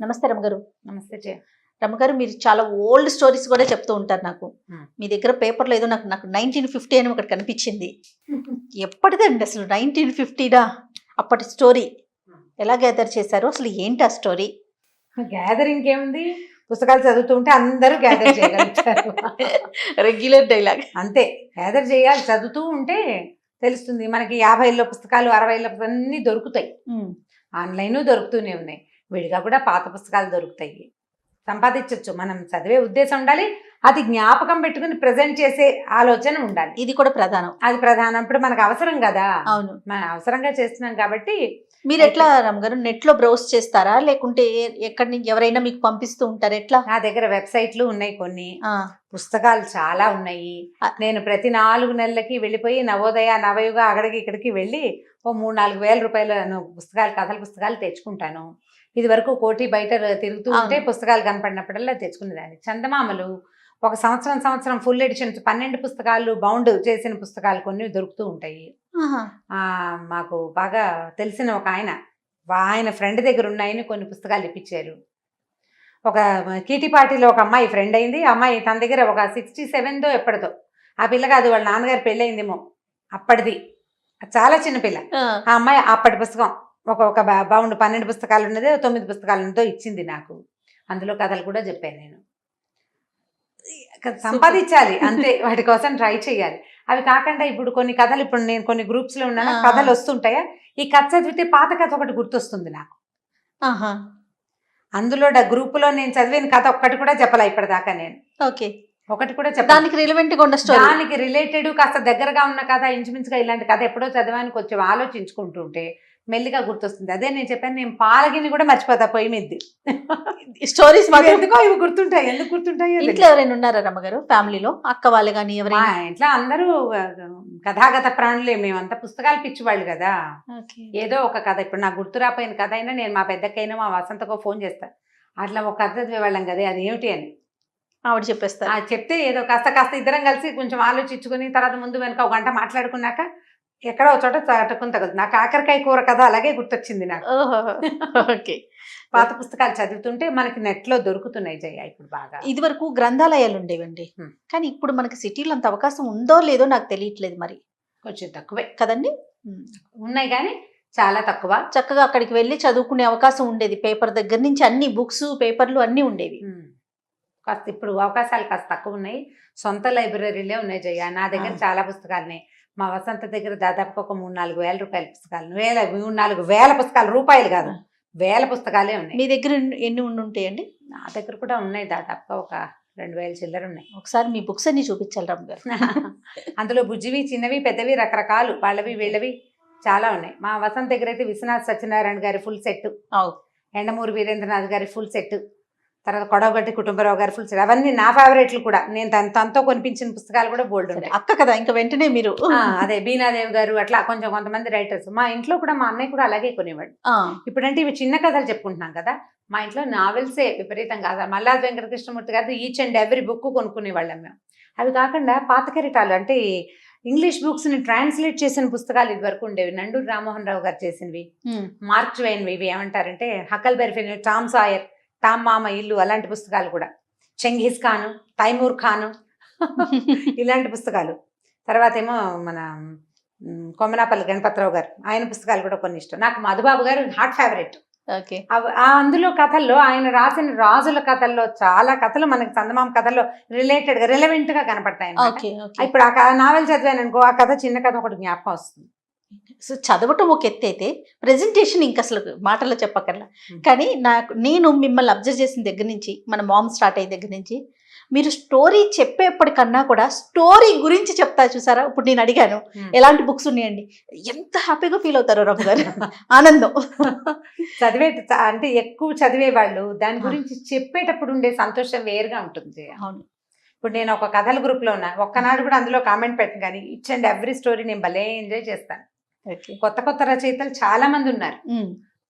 నమస్తే రమగారు. నమస్తే జయ. రమగారు, మీరు చాలా ఓల్డ్ స్టోరీస్ కూడా చెప్తూ ఉంటారు నాకు. మీ దగ్గర పేపర్లో ఏదో నాకు నాకు 1950 అని ఒకటి కనిపించింది. ఎప్పటిదండి అసలు 1950డా? అప్పటి స్టోరీ ఎలా గ్యాదర్ చేశారు, అసలు ఏంటి ఆ స్టోరీ? గ్యాదరింగ్ ఏముంది, పుస్తకాలు చదువుతూ ఉంటే అందరూ గ్యాదర్ చేయగలుగుతారు. రెగ్యులర్ డైలాగ్ అంతే, గ్యాదర్ చేయాలి. చదువుతూ ఉంటే తెలుస్తుంది మనకి. 50లో పుస్తకాలు, 60లో అన్నీ దొరుకుతాయి. ఆన్లైన్ దొరుకుతూనే ఉన్నాయి, విడిగా కూడా పాత పుస్తకాలు దొరుకుతాయి. సంపాదించవచ్చు. మనం చదివే ఉద్దేశం ఉండాలి, అది జ్ఞాపకం పెట్టుకుని ప్రజెంట్ చేసే ఆలోచన ఉండాలి. ఇది కూడా ప్రధానం. అది ప్రధానం. ఇప్పుడు మనకు అవసరం కదా. అవును, మనం అవసరంగా చేస్తున్నాం కాబట్టి. మీరు ఎట్లా రమగారు, నెట్ లో బ్రౌజ్ చేస్తారా లేకుంటే ఎక్కడి నుంచి ఎవరైనా మీకు పంపిస్తూ ఉంటారు? ఎట్లా? నా దగ్గర వెబ్సైట్లు ఉన్నాయి, కొన్ని పుస్తకాలు చాలా ఉన్నాయి. నేను ప్రతి 4 నెలలకి వెళ్ళిపోయి నవోదయ, నవయుగ అక్కడికి ఇక్కడికి వెళ్ళి ఓ 3-4 వేల రూపాయల పుస్తకాలు, కథల పుస్తకాలు తెచ్చుకుంటాను. ఇది వరకు కోటి బయట తిరుగుతూ ఉంటే పుస్తకాలు కనపడినప్పుడల్లా తెచ్చుకునేదాన్ని. చందమామలు ఒక సంవత్సరం ఫుల్ ఎడిషన్స్ 12 పుస్తకాలు బౌండ్ చేసిన పుస్తకాలు కొన్ని దొరుకుతూ ఉంటాయి. మాకు బాగా తెలిసిన ఒక ఆయన ఫ్రెండ్ దగ్గర ఉన్నాయని కొన్ని పుస్తకాలు ఇప్పించారు. ఒక కీటిపాటిలో ఒక అమ్మాయి ఫ్రెండ్ అయింది. ఆ అమ్మాయి తన దగ్గర ఒక 67దో ఎప్పటిదో, ఆ పిల్లగా అది వాళ్ళ నాన్నగారు పెళ్ళయిందేమో అప్పటిది, చాలా చిన్న పిల్ల. ఆ అమ్మాయి అప్పటి పుస్తకం ఒక బౌండ్ 12 పుస్తకాలు ఉన్నది, 9 పుస్తకాలు ఉన్నదో ఇచ్చింది నాకు. అందులో కథలు కూడా చెప్పాను నేను. సంపాదించాలి అంతే, వాటి కోసం ట్రై చేయాలి. అవి కాకుండా ఇప్పుడు కొన్ని కథలు, ఇప్పుడు నేను కొన్ని గ్రూప్స్లో ఉన్నాను, కథలు వస్తుంటాయా, ఈ కథ చదివితే పాత కథ ఒకటి గుర్తొస్తుంది నాకు. అందులో గ్రూపులో నేను చదివిన కథ ఒక్కటి కూడా చెప్పలే ఇప్పటిదాకా నేను. ఓకే, ఒకటి కూడా చెప్పాలి. దానికి రిలవెంట్గా ఉన్న స్టోరీ, దానికి రిలేటెడ్ కాస్త దగ్గరగా ఉన్న కథ, ఇంచుమించుగా ఇలాంటి కథ ఎప్పుడో చదివానికి కొంచెం ఆలోచించుకుంటుంటే మెల్లిగా గుర్తొస్తుంది. అదే నేను చెప్పాను, నేను పాలగిని కూడా మర్చిపోతా పొయ్యి మీద్ది. స్టోరీస్ ఎందుకో ఇవి గుర్తుంటాయి. ఎందుకు గుర్తుంటాయో. ఇంట్లో ఎవరైనా ఉన్నారా రమ్మగారు, ఫ్యామిలీలో అక్క వాళ్ళు కానీ ఎవరైనా? ఇంట్లో అందరూ కథాగత ప్రాణులే. మేమంతా పుస్తకాలు పిచ్చివాళ్ళు కదా. ఏదో ఒక కథ, ఇప్పుడు నాకు గుర్తు రాపోయిన కథ అయినా నేను మా పెద్దకైనా మా వసంతకో ఫోన్ చేస్తాను, అట్లా ఒక కథ చదివేవాళ్ళం కదా, అది ఏమిటి అని ఆవిడ చెప్పేస్తా. చెప్తే ఏదో కాస్త ఇద్దరం కలిసి కొంచెం ఆలోచించుకుని తర్వాత ముందు వెనక ఒక గంట మాట్లాడుకున్నాక ఎక్కడో ఒక చోట చటుకుని తగ్గదు. నాకు కాకరకాయ కూర కథ అలాగే గుర్తొచ్చింది నాకు. ఓకే, పాత పుస్తకాలు చదువుతుంటే మనకి నెట్లో దొరుకుతున్నాయి జయ ఇప్పుడు బాగా. ఇది వరకు గ్రంథాలయాలు ఉండేవండి, కానీ ఇప్పుడు మనకి సిటీలో అంత అవకాశం ఉందో లేదో నాకు తెలియట్లేదు. మరి కొంచెం తక్కువే కదండి. ఉన్నాయి కానీ చాలా తక్కువ. చక్కగా అక్కడికి వెళ్ళి చదువుకునే అవకాశం ఉండేది. పేపర్ దగ్గర నుంచి అన్ని బుక్స్, పేపర్లు అన్నీ ఉండేవి. కాస్త ఇప్పుడు అవకాశాలు కాస్త తక్కువ ఉన్నాయి. సొంత లైబ్రరీలే ఉన్నాయి జయ. నా దగ్గర చాలా పుస్తకాలు ఉన్నాయి. మా వసంత దగ్గర దాదాపు ఒక 3-4 వేల రూపాయల పుస్తకాలు, 3-4 వేల పుస్తకాలు, రూపాయలు కాదు, వేల పుస్తకాలే ఉన్నాయి. మీ దగ్గర ఎన్ని ఉంటాయండి? నా దగ్గర కూడా ఉన్నాయి, దాదాపు ఒక 2000 చిల్లర ఉన్నాయి. ఒకసారి మీ బుక్స్ అన్ని చూపించాలి రామ్ గారు. అందులో బుజ్జివి, చిన్నవి, పెద్దవి, రకరకాలు, వాళ్ళవి వీళ్ళవి చాలా ఉన్నాయి. మా వసంత దగ్గర అయితే విశ్వనాథ్ సత్యనారాయణ గారి ఫుల్ సెట్, ఎండమూరి వీరేంద్రనాథ్ గారి ఫుల్ సెట్, తర్వాత కొడవగట్టి కుటుంబరావు గారి ఫుల్ సెట్, అవన్నీ నా ఫేవరెట్లు కూడా. నేను తనతో కొనిపించిన పుస్తకాలు కూడా బోల్డ్ ఉంటాయి. అక్క కదా, ఇంకా వెంటనే మీరు అదే బీనాదేవి గారు, అట్లా కొంతమంది రైటర్స్. మా ఇంట్లో కూడా మా అన్నయ్య కూడా అలాగే కొనేవాడు. ఇప్పుడంటే ఇవి చిన్న కథలు చెప్పుకుంటున్నాం కదా, మా ఇంట్లో నావెల్సే విపరీతంగా. మల్లాది వెంకటకృష్ణమూర్తి గారి ఈచ్ అండ్ ఎవ్రీ బుక్ కొనుక్కునేవాళ్ళం మేము. అవి కాకుండా పాత కెరటాలు అంటే ఇంగ్లీష్ బుక్స్ ని ట్రాన్స్లేట్ చేసిన పుస్తకాలు ఇది వరకు ఉండేవి. నండూరి రామ్మోహన్ రావు గారు చేసినవి, మార్క్ ట్వైన్వి, ఇవి ఏమంటారంటే హకల్బెరీ ఫిన్, టామ్ సాయర్, టామ్ మామ ఇల్లు, అలాంటి పుస్తకాలు కూడా. చెంఘీజ్ ఖాను, తైమూర్ ఖాను, ఇలాంటి పుస్తకాలు. తర్వాత ఏమో మన కొమ్మనాపల్లి గణపతిరావు గారు, ఆయన పుస్తకాలు కూడా కొన్ని ఇష్టం నాకు. మధుబాబు గారు హాట్ ఫేవరెట్. అందులో కథల్లో ఆయన రాసిన రాజుల కథల్లో చాలా కథలు మనకి చందమామ కథల్లో రిలవెంట్ గా కనపడతాయి. ఇప్పుడు ఆ నావెల్ చదివాను అనుకో, ఆ కథ చిన్న కథ ఒకటి జ్ఞాపకం వస్తుంది. సో చదవటం ఒక ఎత్తు అయితే, ప్రెజెంటేషన్ ఇంక అసలు మాటల్లో చెప్పకర్లా. కానీ నేను మిమ్మల్ని అబ్జర్వ్ చేసిన దగ్గర నుంచి, మన మామ్ స్టార్ట్ అయ్యే దగ్గర నుంచి, మీరు స్టోరీ చెప్పేప్పటికన్నా కూడా స్టోరీ గురించి చెప్తా చూసారా. ఇప్పుడు నేను అడిగాను ఎలాంటి బుక్స్ ఉన్నాయండి, ఎంత హ్యాపీగా ఫీల్ అవుతారో రామ్ గారు. ఆనందం. అంటే ఎక్కువ చదివే వాళ్ళు దాని గురించి చెప్పేటప్పుడు ఉండే సంతోషం వేరుగా ఉంటుంది. అవును. ఇప్పుడు నేను ఒక కథల గ్రూప్ లో ఉన్నా, ఒక్కనాడు కూడా అందులో కామెంట్ పెట్టను, కానీ ఈచ్ అండ్ ఎవ్రీ స్టోరీ నేను భలే ఎంజాయ్ చేస్తాను. కొత్త రచయితలు చాలా మంది ఉన్నారు.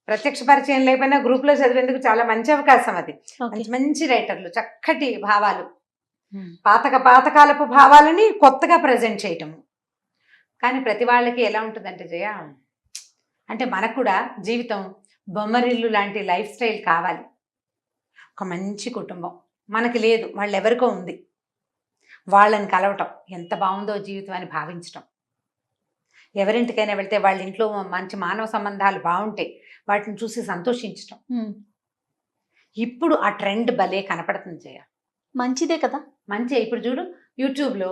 ప్రత్యక్ష పరిచయం లేకపోయినా గ్రూప్ లో చదివేందుకు చాలా మంచి అవకాశం అది. మంచి రైటర్లు, చక్కటి భావాలు, పాతకాలపు భావాలని కొత్తగా ప్రజెంట్ చేయటము. కానీ ప్రతి వాళ్ళకి ఎలా ఉంటుందంటే జయ, అంటే మనకు కూడా జీవితం బొమ్మరిల్లు లాంటి లైఫ్ స్టైల్ కావాలి. ఒక మంచి కుటుంబం మనకి లేదు, వాళ్ళు ఎవరికో ఉంది, వాళ్ళని కలవటం ఎంత బాగుందో జీవితం అని భావించటం, ఎవరింటికైనా వెళ్తే వాళ్ళ ఇంట్లో మంచి మానవ సంబంధాలు బాగుంటే వాటిని చూసి సంతోషించటం. ఇప్పుడు ఆ ట్రెండ్ భలే కనపడుతుంది జయ. మంచిదే కదా. మంచి ఇప్పుడు చూడు యూట్యూబ్లో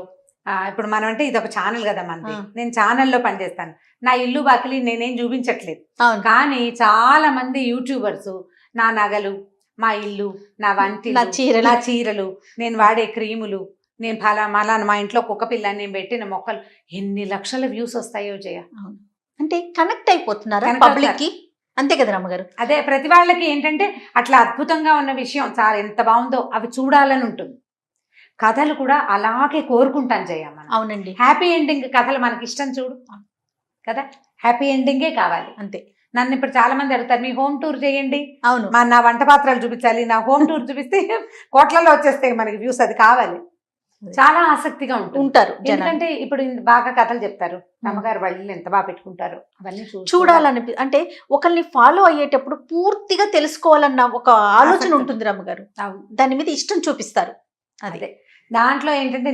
ఇప్పుడు మనం అంటే ఇది ఒక ఛానల్ కదా మనది, నేను ఛానల్లో పనిచేస్తాను, నా ఇల్లు బాకిలి నేనేం చూపించట్లేదు, కానీ చాలా మంది యూట్యూబర్స్ నా నగలు, మా ఇల్లు, నా వంటి, నా చీరలు, నేను వాడే క్రీములు, నేను మలానా మా ఇంట్లో కుక్క పిల్ల, నేను పెట్టిన మొక్కలు, ఎన్ని లక్షల వ్యూస్ వస్తాయో జయ. అంటే కనెక్ట్ అయిపోతున్నారా పబ్లిక్ కి, అంతే కదా రమ్మగారు. అదే ప్రతి వాళ్ళకి ఏంటంటే అట్లా అద్భుతంగా ఉన్న విషయం చాలా ఎంత బాగుందో అవి చూడాలని ఉంటుంది. కథలు కూడా అలాగే కోరుకుంటాను జయ మనం. అవునండి, హ్యాపీ ఎండింగ్ కథలు మనకి ఇష్టం చూడు కదా, హ్యాపీ ఎండింగే కావాలి అంతే. నన్ను ఇప్పుడు చాలా మంది అడుగుతారు మీ హోమ్ టూర్ చేయండి, అవును నా వంట పాత్రలు చూపించాలి, నా హోమ్ టూర్ చూపిస్తే కోట్లలో వచ్చేస్తాయి మనకి వ్యూస్, అది కావాలి. చాలా ఆసక్తిగా ఉంటారు, ఎందుకంటే ఇప్పుడు బాగా కథలు చెప్తారు, అమ్మగారు వాళ్ళు ఎంత బాగా పెట్టుకుంటారు, అవన్నీ చూడాలని. అంటే ఒకరిని ఫాలో అయ్యేటప్పుడు పూర్తిగా తెలుసుకోవాలన్న ఒక ఆలోచన ఉంటుంది రమ్మగారు, దాని మీద ఇష్టం చూపిస్తారు. అదే దాంట్లో ఏంటంటే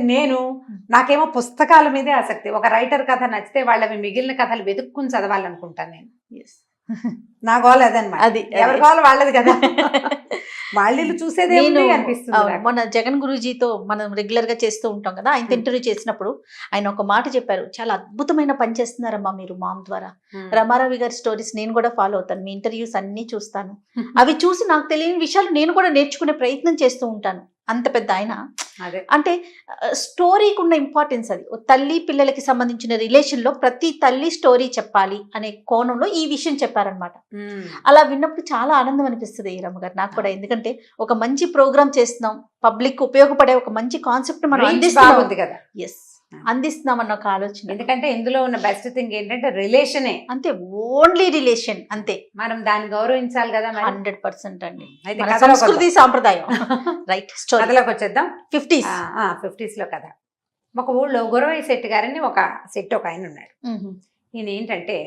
నాకేమో పుస్తకాల మీదే ఆసక్తి. ఒక రైటర్ కథ నచ్చితే వాళ్ళవి మిగిలిన కథలు వెతుక్కుని చదవాలనుకుంటాను నేను. నా గోల్ అదనమాట, అది ఎవరి గోల్ వాళ్ళది కదా, వాళ్ళు చూసేది అనిపిస్తుంది. మన జగన్ గురూజీతో మనం రెగ్యులర్ గా చేస్తూ ఉంటాం కదా, ఆయన ఇంటర్వ్యూ చేసినప్పుడు ఆయన ఒక మాట చెప్పారు, చాలా అద్భుతమైన పని చేస్తున్నారమ్మా మీరు మామ్ ద్వారా. రమారావి గారి స్టోరీస్ నేను కూడా ఫాలో అవుతాను, మీ ఇంటర్వ్యూస్ అన్ని చూస్తాను, అవి చూసి నాకు తెలియని విషయాలు నేను కూడా నేర్చుకునే ప్రయత్నం చేస్తూ ఉంటాను. అంత పెద్ద ఆయన అంటే స్టోరీకి ఉన్న ఇంపార్టెన్స్ అది. తల్లి పిల్లలకి సంబంధించిన రిలేషన్ లో ప్రతి తల్లి స్టోరీ చెప్పాలి అనే కోణంలో ఈ విషయం చెప్పారనమాట. అలా విన్నప్పుడు చాలా ఆనందం అనిపిస్తుంది రమ్మ గారు నాకు కూడా, ఎందుకంటే ఒక మంచి ప్రోగ్రామ్ చేస్తున్నాం, పబ్లిక్ ఉపయోగపడే ఒక మంచి కాన్సెప్ట్ మనం అందిస్తున్నామన్న ఒక ఆలోచన. ఎందుకంటే ఇందులో ఉన్న బెస్ట్ థింగ్ ఏంటంటే రిలేషనే, అంతే, ఓన్లీ రిలేషన్, అంతే. మనం దాన్ని గౌరవించాలి కదా. 100% అండి, సంస్కృతి సాంప్రదాయం. రైట్, కథలోకి వచ్చేద్దాం. 50s లో కథ. ఒక ఊళ్ళో గురవయ్య శెట్టి గారని ఒక ఆయన ఉన్నాడు. ఈయన ఏంటంటే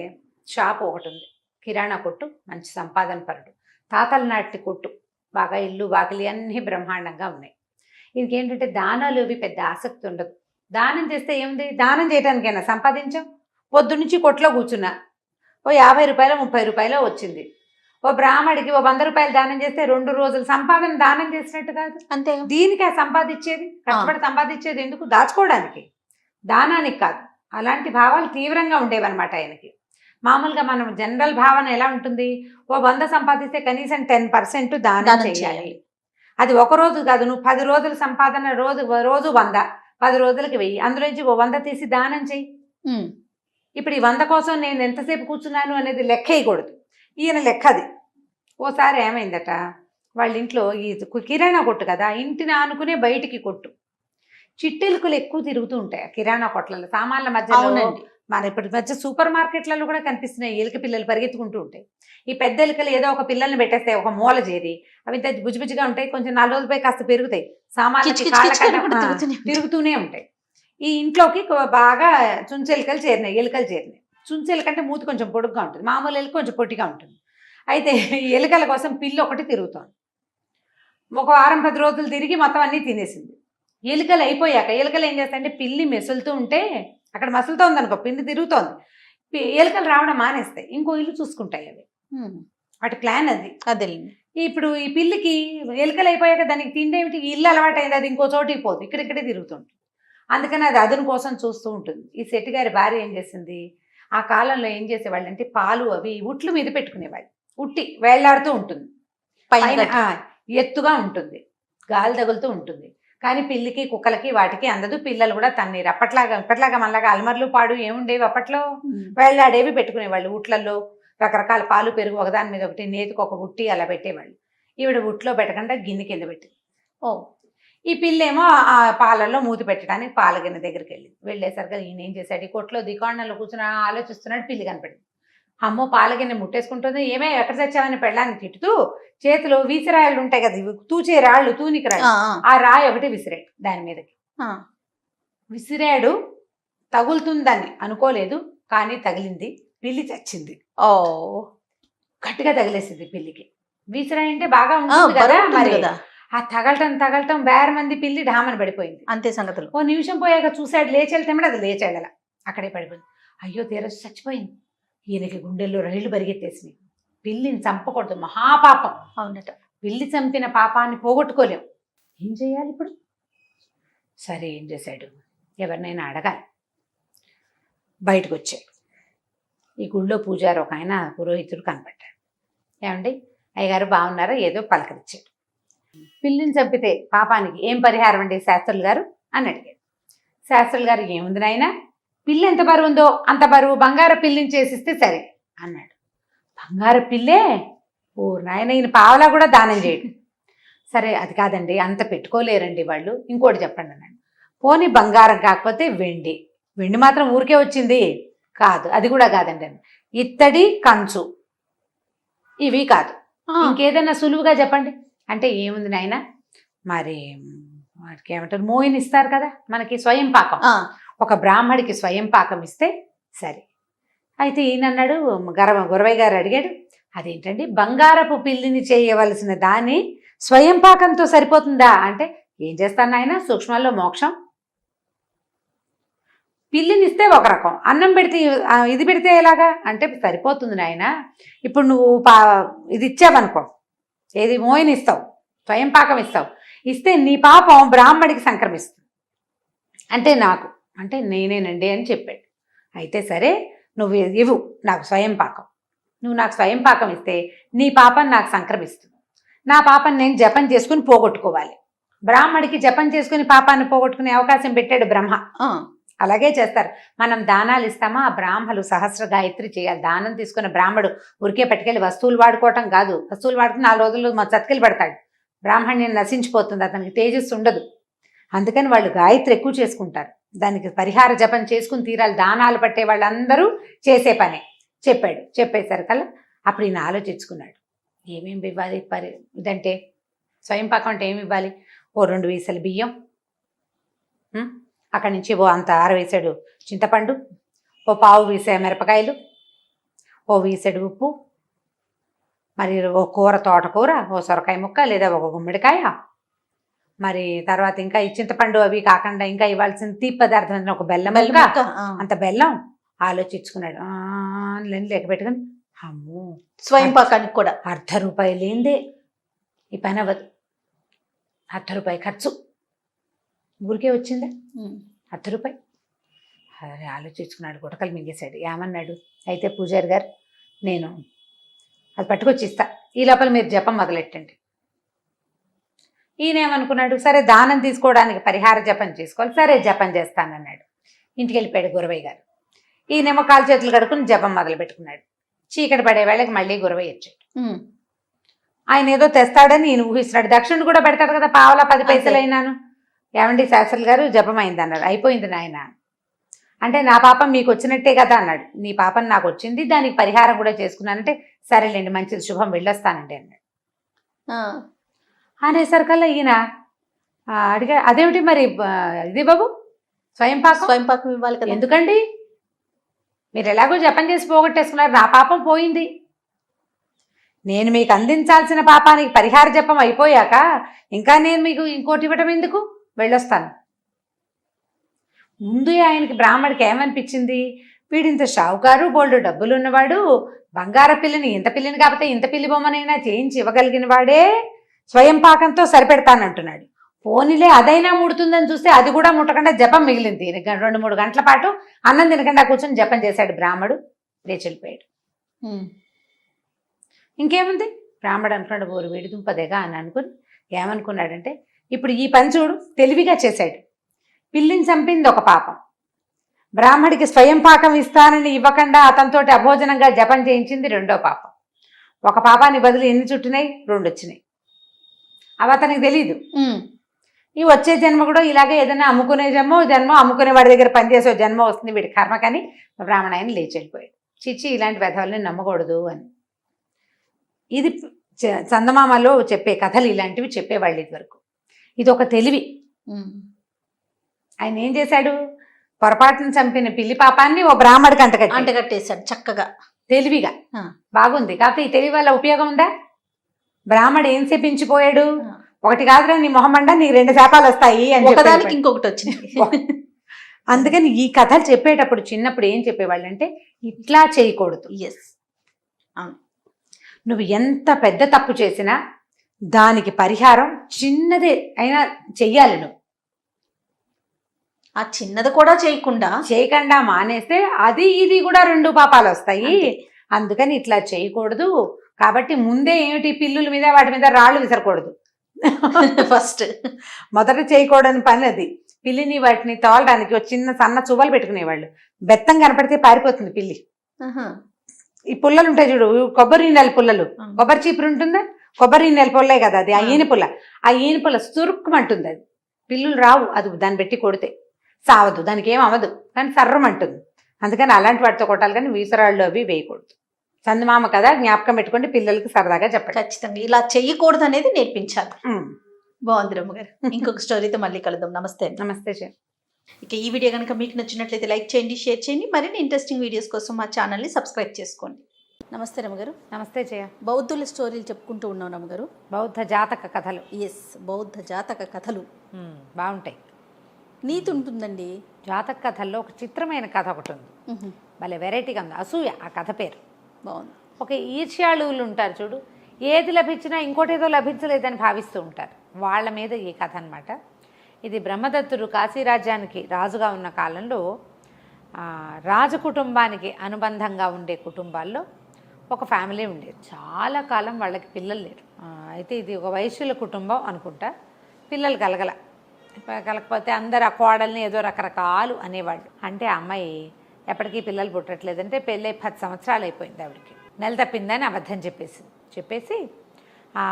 షాప్ ఒకటి ఉంది, కిరాణా కొట్టు, మంచి సంపాదన పరుడు, తాతల నాటి కొట్టు, బాగా ఇల్లు వాకిలి అన్ని బ్రహ్మాండంగా ఉన్నాయి. ఈయనకి ఏంటంటే దానాలు అవి పెద్ద ఆసక్తి ఉండదు. దానం చేస్తే ఏముంది, దానం చేయడానికైనా సంపాదించాం, పొద్దు నుంచి కొట్లో కూర్చున్నా, ఓ 50 రూపాయలు 30 రూపాయలు వచ్చింది. ఓ బ్రాహ్మడికి ఓ 100 రూపాయలు దానం చేస్తే 2 రోజులు సంపాదన దానం చేసినట్టు కాదు. అంతే, దీనికి సంపాదించేది, కష్టపడి సంపాదించేది ఎందుకు, దాచుకోవడానికి, దానానికి కాదు. అలాంటి భావాలు తీవ్రంగా ఉండేవన్నమాట ఆయనకి. మామూలుగా మనం జనరల్ భావన ఎలా ఉంటుంది, ఓ 100 సంపాదిస్తే కనీసం 10% దానం చేయాలి. అది ఒక రోజు కాదు, నువ్వు 10 రోజుల సంపాదన రోజు 100, 10 రోజులకి 1000, అందులో నుంచి 100 తీసి దానం చెయ్యి. ఇప్పుడు ఈ 100 కోసం నేను ఎంతసేపు కూర్చున్నాను అనేది లెక్క వేయకూడదు. ఈయన లెక్క అది. ఓసారి ఏమైందట, వాళ్ళ ఇంట్లో ఈ కిరాణా కొట్టు కదా, ఇంటిని ఆనుకునే బయటికి కొట్టు, చిట్టెలుకలు ఎక్కువ తిరుగుతూ ఉంటాయి కిరాణా కొట్లలో, సామాన్ల మధ్యలో. మన ఇప్పుడు మధ్య సూపర్ మార్కెట్లలో కూడా కనిపిస్తున్నాయి, ఎలుక పిల్లలు పరిగెత్తుకుంటూ ఉంటాయి. ఈ పెద్ద ఎలుకలు ఏదో ఒక పిల్లల్ని పెట్టేస్తాయి ఒక మూల చేరి, అవి ఇంత బుజ్జిబుజ్జిగా ఉంటాయి, కొంచెం 4 రోజులపై కాస్త పెరుగుతాయి, సామాన్లు తిరుగుతూనే ఉంటాయి. ఈ ఇంట్లోకి బాగా చుంచెలుకలు చేరినాయి, ఎలుకలు చేరినాయి. చుంచెలుకంటే మూతి కొంచెం పొడుగ్గా ఉంటుంది, మామూలు ఎలుక కొంచెం పొట్టిగా ఉంటుంది. అయితే ఈ ఎలుకల కోసం పిల్లి ఒకటి తిరుగుతోంది. ఒక వారం 10 రోజులు తిరిగి మొత్తం అన్నీ తినేసింది. ఎలుకలు అయిపోయాక ఎలుకలు ఏం చేస్తాయంటే, పిల్లి మెసులుతూ ఉంటే అక్కడ మసులుతోంది అనుకో, పిల్లి తిరుగుతోంది, ఎలుకలు రావడం మానేస్తాయి, ఇంకో ఇల్లు చూసుకుంటాయి అవి. వాటి ప్లాన్ అది. అదే ఇప్పుడు ఈ పిల్లికి ఎలుకలు అయిపోయాక దానికి తిండి ఏమిటి, ఇల్లు అలవాటైంది, అది ఇంకో చోటికి పోదు, ఇక్కడిక్కడే తిరుగుతుంటుంది. అందుకని అది అదును కోసం చూస్తూ ఉంటుంది. ఈ శెట్టి గారి భార్య ఏం చేసింది, ఆ కాలంలో ఏం చేసేవాళ్ళు అంటే పాలు అవి ఉట్లు మీద పెట్టుకునేవాళ్ళు, ఉట్టి వేళ్లాడుతూ ఉంటుంది, పైన ఎత్తుగా ఉంటుంది, గాలి తగులుతూ ఉంటుంది. కానీ పిల్లికి కుక్కలకి వాటికి అందదు, పిల్లలు కూడా తన్నీరు. అప్పట్లాగా మనలాగా అల్మర్లు పాడు ఏముండేవి, అప్పట్లో వేళ్లాడేవి పెట్టుకునేవాళ్ళు. ఉట్లలో రకరకాల పాలు పెరుగు ఒకదాని మీద ఒకటి, నేతికి ఒక ఉట్టి అలా పెట్టేవాళ్ళు. ఈవిడ ఉట్లో పెట్టకుండా గిన్నె కింద పెట్టింది. ఈ పిల్లేమో ఆ పాలల్లో మూతి పెట్టడానికి పాల గిన్నె దగ్గరికి వెళ్ళేసరికి ఈయన ఏం చేశాడు, ఈ కొట్లో దికాణంలో కూర్చుని ఆలోచిస్తున్నాడు. పిల్లి కనపడింది. అమ్మో పాల గిన్నె ముట్టేసుకుంటుంది. ఏమే ఎక్కడ తెచ్చావని పెళ్ళాన్ని తిట్టుతూ చేతిలో వీసిరాయలు ఉంటాయి కదా, తూచే రాళ్ళు, తూనికి రాళ్ళు, ఆ రాయి ఒకటి విసిరాడు దాని మీదకి. విసిరాడు, తగులుతుందని అనుకోలేదు, కానీ తగిలింది. పిల్లి చచ్చింది. గట్టిగా తగిలేసింది పిల్లికి. విసిరాయి అంటే బాగా ఉంటుంది కదా, బరువు ఉంటుంది మరి కదా. ఆ తగలటం బేర మంది పిల్లి ఢామని పడిపోయింది. అంతే సంగతులు. ఓ నిమిషం పోయాక చూసాడు, లేచెళ్తామని అది లేచేళ్ళ అక్కడే పడిపోయింది. అయ్యో తీరొచ్చి చచ్చిపోయింది. ఈయనకి గుండెల్లో రైళ్లు పరిగెత్తేసినాయి. పిల్లిని చంపకూడదు, మహాపాపం. అవునట. పిల్లి చంపిన పాపాన్ని పోగొట్టుకోలేం. ఏం చేయాలి ఇప్పుడు? సరే ఏం చేశాడు, ఎవరినైనా అడగాలి. బయటకు వచ్చాడు. ఈ గుళ్ళో పూజారి ఒక ఆయన పురోహితుడు కనపడ్డాడు. ఏమండి అయ్యగారు బాగున్నారా, ఏదో పలకరించాడు. పిల్లిని చంపితే పాపానికి ఏం పరిహారం అండి శాస్త్రులు గారు అని అడిగాడు. శాస్త్రులు గారు ఏముంది నాయన, పిల్లి ఎంత బరువు ఉందో అంత బరువు బంగారు పిల్లిని చేసిస్తే సరే అన్నాడు. బంగారు పిల్లే? ఓ నాయన, ఈయన పావలా కూడా దానం చేయడు. సరే అది కాదండి, అంత పెట్టుకోలేరండి వాళ్ళు, ఇంకోటి చెప్పండి అన్నాడు. పోనీ బంగారం కాకపోతే వెండి. వెండి మాత్రం ఊరికే వచ్చింది కాదు, అది కూడా కాదండి. ఇత్తడి కంచు ఇవి కాదు, ఇంకేదైనా సులువుగా చెప్పండి అంటే ఏముంది నాయన, మరి వాడికి ఏమంటారు, మోయిన్ ఇస్తారు కదా మనకి స్వయం పాకం, ఒక బ్రాహ్మడికి స్వయం పాకం ఇస్తే సరే. అయితే ఈయన అన్నాడు, గురవయ్య గారు అడిగాడు, అదేంటండి బంగారపు పిల్లిని చేయవలసిన దాన్ని స్వయం పాకంతో సరిపోతుందా అంటే, ఏం చేస్తాను ఆయన, సూక్ష్మాల్లో మోక్షం. పిల్లిని ఇస్తే ఒక రకం, అన్నం పెడితే ఇది పెడితే ఎలాగా అంటే సరిపోతుంది నాయన. ఇప్పుడు నువ్వు ఇది ఇచ్చావనుకో, ఏది మోయిని ఇస్తావు, స్వయం పాకం ఇస్తావు, ఇస్తే నీ పాపం బ్రాహ్మడికి సంక్రమిస్తుంది. అంటే నాకు అంటే నేనేనండి అని చెప్పాడు. అయితే సరే నువ్వు ఇవ్వు నాకు స్వయం పాకం, నువ్వు నాకు స్వయం పాకం ఇస్తే నీ పాపం నాకు సంక్రమిస్తుంది, నా పాపం నేను జపం చేసుకుని పోగొట్టుకోవాలి. బ్రాహ్మడికి జపం చేసుకుని పాపాన్ని పోగొట్టుకునే అవకాశం పెట్టాడు బ్రహ్మ. అలాగే చేస్తారు. మనం దానాలు ఇస్తామా, ఆ బ్రాహ్మలు సహస్ర గాయత్రి చేయాలి. దానం తీసుకున్న బ్రాహ్మడు ఊరికే పట్టుకెళ్ళి వస్తువులు వాడుకోవటం కాదు, వస్తువులు వాడుకుని 4 రోజులు చతికిలు పడతాడు, బ్రాహ్మణ్యం నశించిపోతుంది, అతనికి తేజస్సు ఉండదు. అందుకని వాళ్ళు గాయత్రి ఎక్కువ చేసుకుంటారు, దానికి పరిహార జపం చేసుకుని తీరాలి. దానాలు పట్టే వాళ్ళందరూ చేసే పనే చెప్పాడు. చెప్పేసరికల్లా అప్పుడు ఈయన ఆలోచించుకున్నాడు, ఏమేమి ఇవ్వాలి ఇదంటే స్వయం పాకం అంటే ఏమి ఇవ్వాలి. ఓ 2 వీసలు బియ్యం, అక్కడి నుంచి ఓ అంత ఆరవేసాడు చింతపండు, ఓ పావు వీసే మిరపకాయలు, ఓ వీసెడు ఉప్పు, మరి ఓ కూర తోటకూర, ఓ సొరకాయ ముక్క లేదా ఒక గుమ్మడికాయ, మరి తర్వాత ఇంకా ఈ చింతపండు అవి కాకుండా ఇంకా ఇవ్వాల్సిన తీపి పదార్థం ఒక బెల్లం ముక్క, అంత బెల్లం. ఆలోచించుకున్నాడు, లెక్క పెట్టుకుని అమ్మో స్వయం పాకానికి కూడా ₹1 లేనిదే ఈ పని అవ్వదు, ₹1 ఖర్చు ఊరికే వచ్చిందా ₹1. అదే ఆలోచించుకున్నాడు, గుటకలు మింగేశాడు. ఏమన్నాడు, అయితే పూజారి గారు నేను అది పట్టుకొచ్చి ఇస్తా, ఈ లోపల మీరు జపం మొదలెట్టండి. ఈయనేమనుకున్నాడు, సరే దానం తీసుకోవడానికి పరిహార జపం చేసుకోవాలి, సరే జపం చేస్తానన్నాడు. ఇంటికి వెళ్ళిపోయాడు గురవయ్య గారు. ఈయనేమో కాలు చేతులు కడుక్కుని జపం మొదలు పెట్టుకున్నాడు. చీకటి పడే వేళకి మళ్ళీ గురవయ్య వచ్చాడు. ఆయన ఏదో తెస్తాడని ఈయన ఊహిస్తున్నాడు. దక్షిణ కూడా పెడతాడు కదా, పావలా 10 పైసలు అయినాను. ఏమండి శాస్త్రులు గారు జపం అయింది అన్నారు. అయిపోయింది నాయన అంటే, నా పాపం మీకు వచ్చినట్టే కదా అన్నాడు. నీ పాపం నాకు వచ్చింది, దానికి పరిహారం కూడా చేసుకున్నానంటే సరేలేండి మంచిది శుభం వెళ్ళొస్తానండి అన్నాడు. అనేసరికల్లా ఈయన అడిగా, అదేమిటి మరి ఇది బాబు స్వయం పాకం ఇవ్వాలి కదా, ఎందుకండి మీరు ఎలాగో జపం చేసి పోగొట్టేసుకున్నారు, నా పాపం పోయింది, నేను మీకు అందించాల్సిన పాపానికి పరిహార జపం అయిపోయాక ఇంకా నేను మీకు ఇంకోటి ఇవ్వటం ఎందుకు, వెళ్ళొస్తాను. ముందు ఆయనకి బ్రాహ్మడికి ఏమనిపించింది, వీడింత షావుకారు, బోల్డు డబ్బులు ఉన్నవాడు, బంగార పిల్లని, ఇంత పిల్లని కాకపోతే ఇంత పిల్లి బొమ్మనైనా చేయించి ఇవ్వగలిగిన వాడే స్వయం పాకంతో సరిపెడతానంటున్నాడు. పోనీలే అదైనా ముడుతుందని చూస్తే అది కూడా ముట్టకుండా జపం మిగిలింది. 2-3 గంటల పాటు అన్నం తినకుండా కూర్చొని జపం చేశాడు బ్రాహ్మడు, లేచెళ్ళిపోయాడు. ఇంకేముంది, బ్రాహ్మడు అనుకున్నాడు, ఓరు వీడి దుంపదేగా అని అనుకుని ఏమనుకున్నాడంటే, ఇప్పుడు ఈ పని చూడు తెలివిగా చేశాడు. పిల్లిని చంపింది ఒక పాపం, బ్రాహ్మడికి స్వయం పాకం ఇస్తానని ఇవ్వకుండా అతనితోటి అభోజనంగా జపం చేయించింది 2వ పాపం. ఒక పాపాన్ని బదులు ఎన్ని చుట్టినాయి, 2 వచ్చినాయి. అవి అతనికి తెలీదు. ఈ వచ్చే జన్మ కూడా ఇలాగే ఏదైనా అమ్ముకునే జన్మ అమ్ముకునే వాడి దగ్గర పనిచేసే జన్మ వస్తుంది వీడి కర్మ. కానీ బ్రాహ్మణాయన లేచి వెళ్ళిపోయాడు. చిచ్చి ఇలాంటి వ్యధవల్ని నమ్మకూడదు అని. ఇది చందమామలో చెప్పే కథలు ఇలాంటివి చెప్పేవాళ్ళు ఇదివరకు. ఇది ఒక తెలివి. ఆయన ఏం చేశాడు, పొరపాటును చంపిన పిల్లి పాపాన్ని ఓ బ్రాహ్మడికి అంటగట్టేశాడు చక్కగా, తెలివిగా. బాగుంది. కాకపోతే ఈ తెలివి వల్ల ఉపయోగం ఉందా, బ్రాహ్మడు ఏం చెప్పించిపోయాడు, ఒకటి కాదురా నీ మొహమండ నీకు 2 శాపాలు వస్తాయి అని ఒకదానికి ఇంకొకటి వచ్చింది. అందుకని ఈ కథలు చెప్పేటప్పుడు చిన్నప్పుడు ఏం చెప్పేవాళ్ళు అంటే ఇట్లా చేయకూడదు. ఎస్, నువ్వు ఎంత పెద్ద తప్పు చేసినా దానికి పరిహారం చిన్నదే అయినా చెయ్యాలి. నువ్వు ఆ చిన్నది కూడా చేయకుండా మానేస్తే అది ఇది కూడా 2 పాపాలు వస్తాయి. అందుకని ఇట్లా చేయకూడదు. కాబట్టి ముందే ఏమిటి పిల్లుల మీద వాటి మీద రాళ్ళు విసరకూడదు. ఫస్ట్ మొదట చేయకూడని పని అది. పిల్లిని వాటిని తోలడానికి ఒక చిన్న సన్న చువ్వలు పెట్టుకునేవాళ్ళు. బెత్తం కనపడితే పారిపోతుంది పిల్లి. ఈ పుల్లలు ఉంటాయి చూడు, కొబ్బరి నెల పుల్లలు, కొబ్బరి చీపురు ఉంటుందా, కొబ్బరి నెల పుల్లే కదా అది, ఆ ఈన పుల్ల, ఆ ఈన పుల్ల సురుక్కుమంటుంది. అది పిల్లులు రావు, అది దాన్ని పెట్టి కొడితే సావదు, దానికి ఏం అవ్వదు, కానీ సర్రమంటుంది. అందుకని అలాంటి వాటితో కొట్టాలి, కానీ వీసరాళ్ళు అవి వేయకూడదు. చందమామ కదా జ్ఞాపకం పెట్టుకోండి, పిల్లలకి సరదాగా చెప్పండి. ఖచ్చితంగా ఇలా చెయ్యకూడదు అనేది నేర్పించాలి. బాగుంది రమ్మగారు. ఇంకొక స్టోరీతో మళ్ళీ కలుద్దాం. నమస్తే. నమస్తే. ఇక ఈ వీడియో కనుక మీకు నచ్చినట్లయితే లైక్ చేయండి, షేర్ చేయండి. మరిన్ని ఇంట్రెస్టింగ్ వీడియోస్ కోసం మా ఛానల్ని సబ్స్క్రైబ్ చేసుకోండి. నమస్తే రమ్మగారు. నమస్తే జయ. బౌద్ధుల స్టోరీలు చెప్పుకుంటూ ఉన్నాం రమ్మగారు. బౌద్ధ జాతక కథలు. ఎస్, బౌద్ధ జాతక కథలు బాగుంటాయి. నీతి ఉంటుందండి జాతక కథల్లో. ఒక చిత్రమైన కథ ఒకటి ఉంది, భలే వెరైటీగా ఉంది. అసూయ ఆ కథ పేరు. బాగుంది. ఒక ఈర్ష్యాళువులు ఉంటారు చూడు, ఏది లభించినా ఇంకోటేదో లభించలేదని భావిస్తూ ఉంటారు. వాళ్ళ మీద ఈ కథ అనమాట. ఇది బ్రహ్మదత్తుడు కాశీరాజ్యానికి రాజుగా ఉన్న కాలంలో రాజకుటుంబానికి అనుబంధంగా ఉండే కుటుంబాల్లో ఒక ఫ్యామిలీ ఉండేది. చాలా కాలం వాళ్ళకి పిల్లలు లేరు. అయితే ఇది ఒక వైశ్యుల కుటుంబం అనుకుంటా. పిల్లలు కలగకపోతే అందరు ఆ కోడల్ని ఏదో రకరకాలు అనేవాళ్ళు. అంటే ఆ అమ్మాయి ఎప్పటికీ పిల్లలు పుట్టట్లేదంటే పెళ్ళి 10 సంవత్సరాలు అయిపోయింది. ఆవిడకి నెల తప్పిందని అబద్ధం చెప్పేసి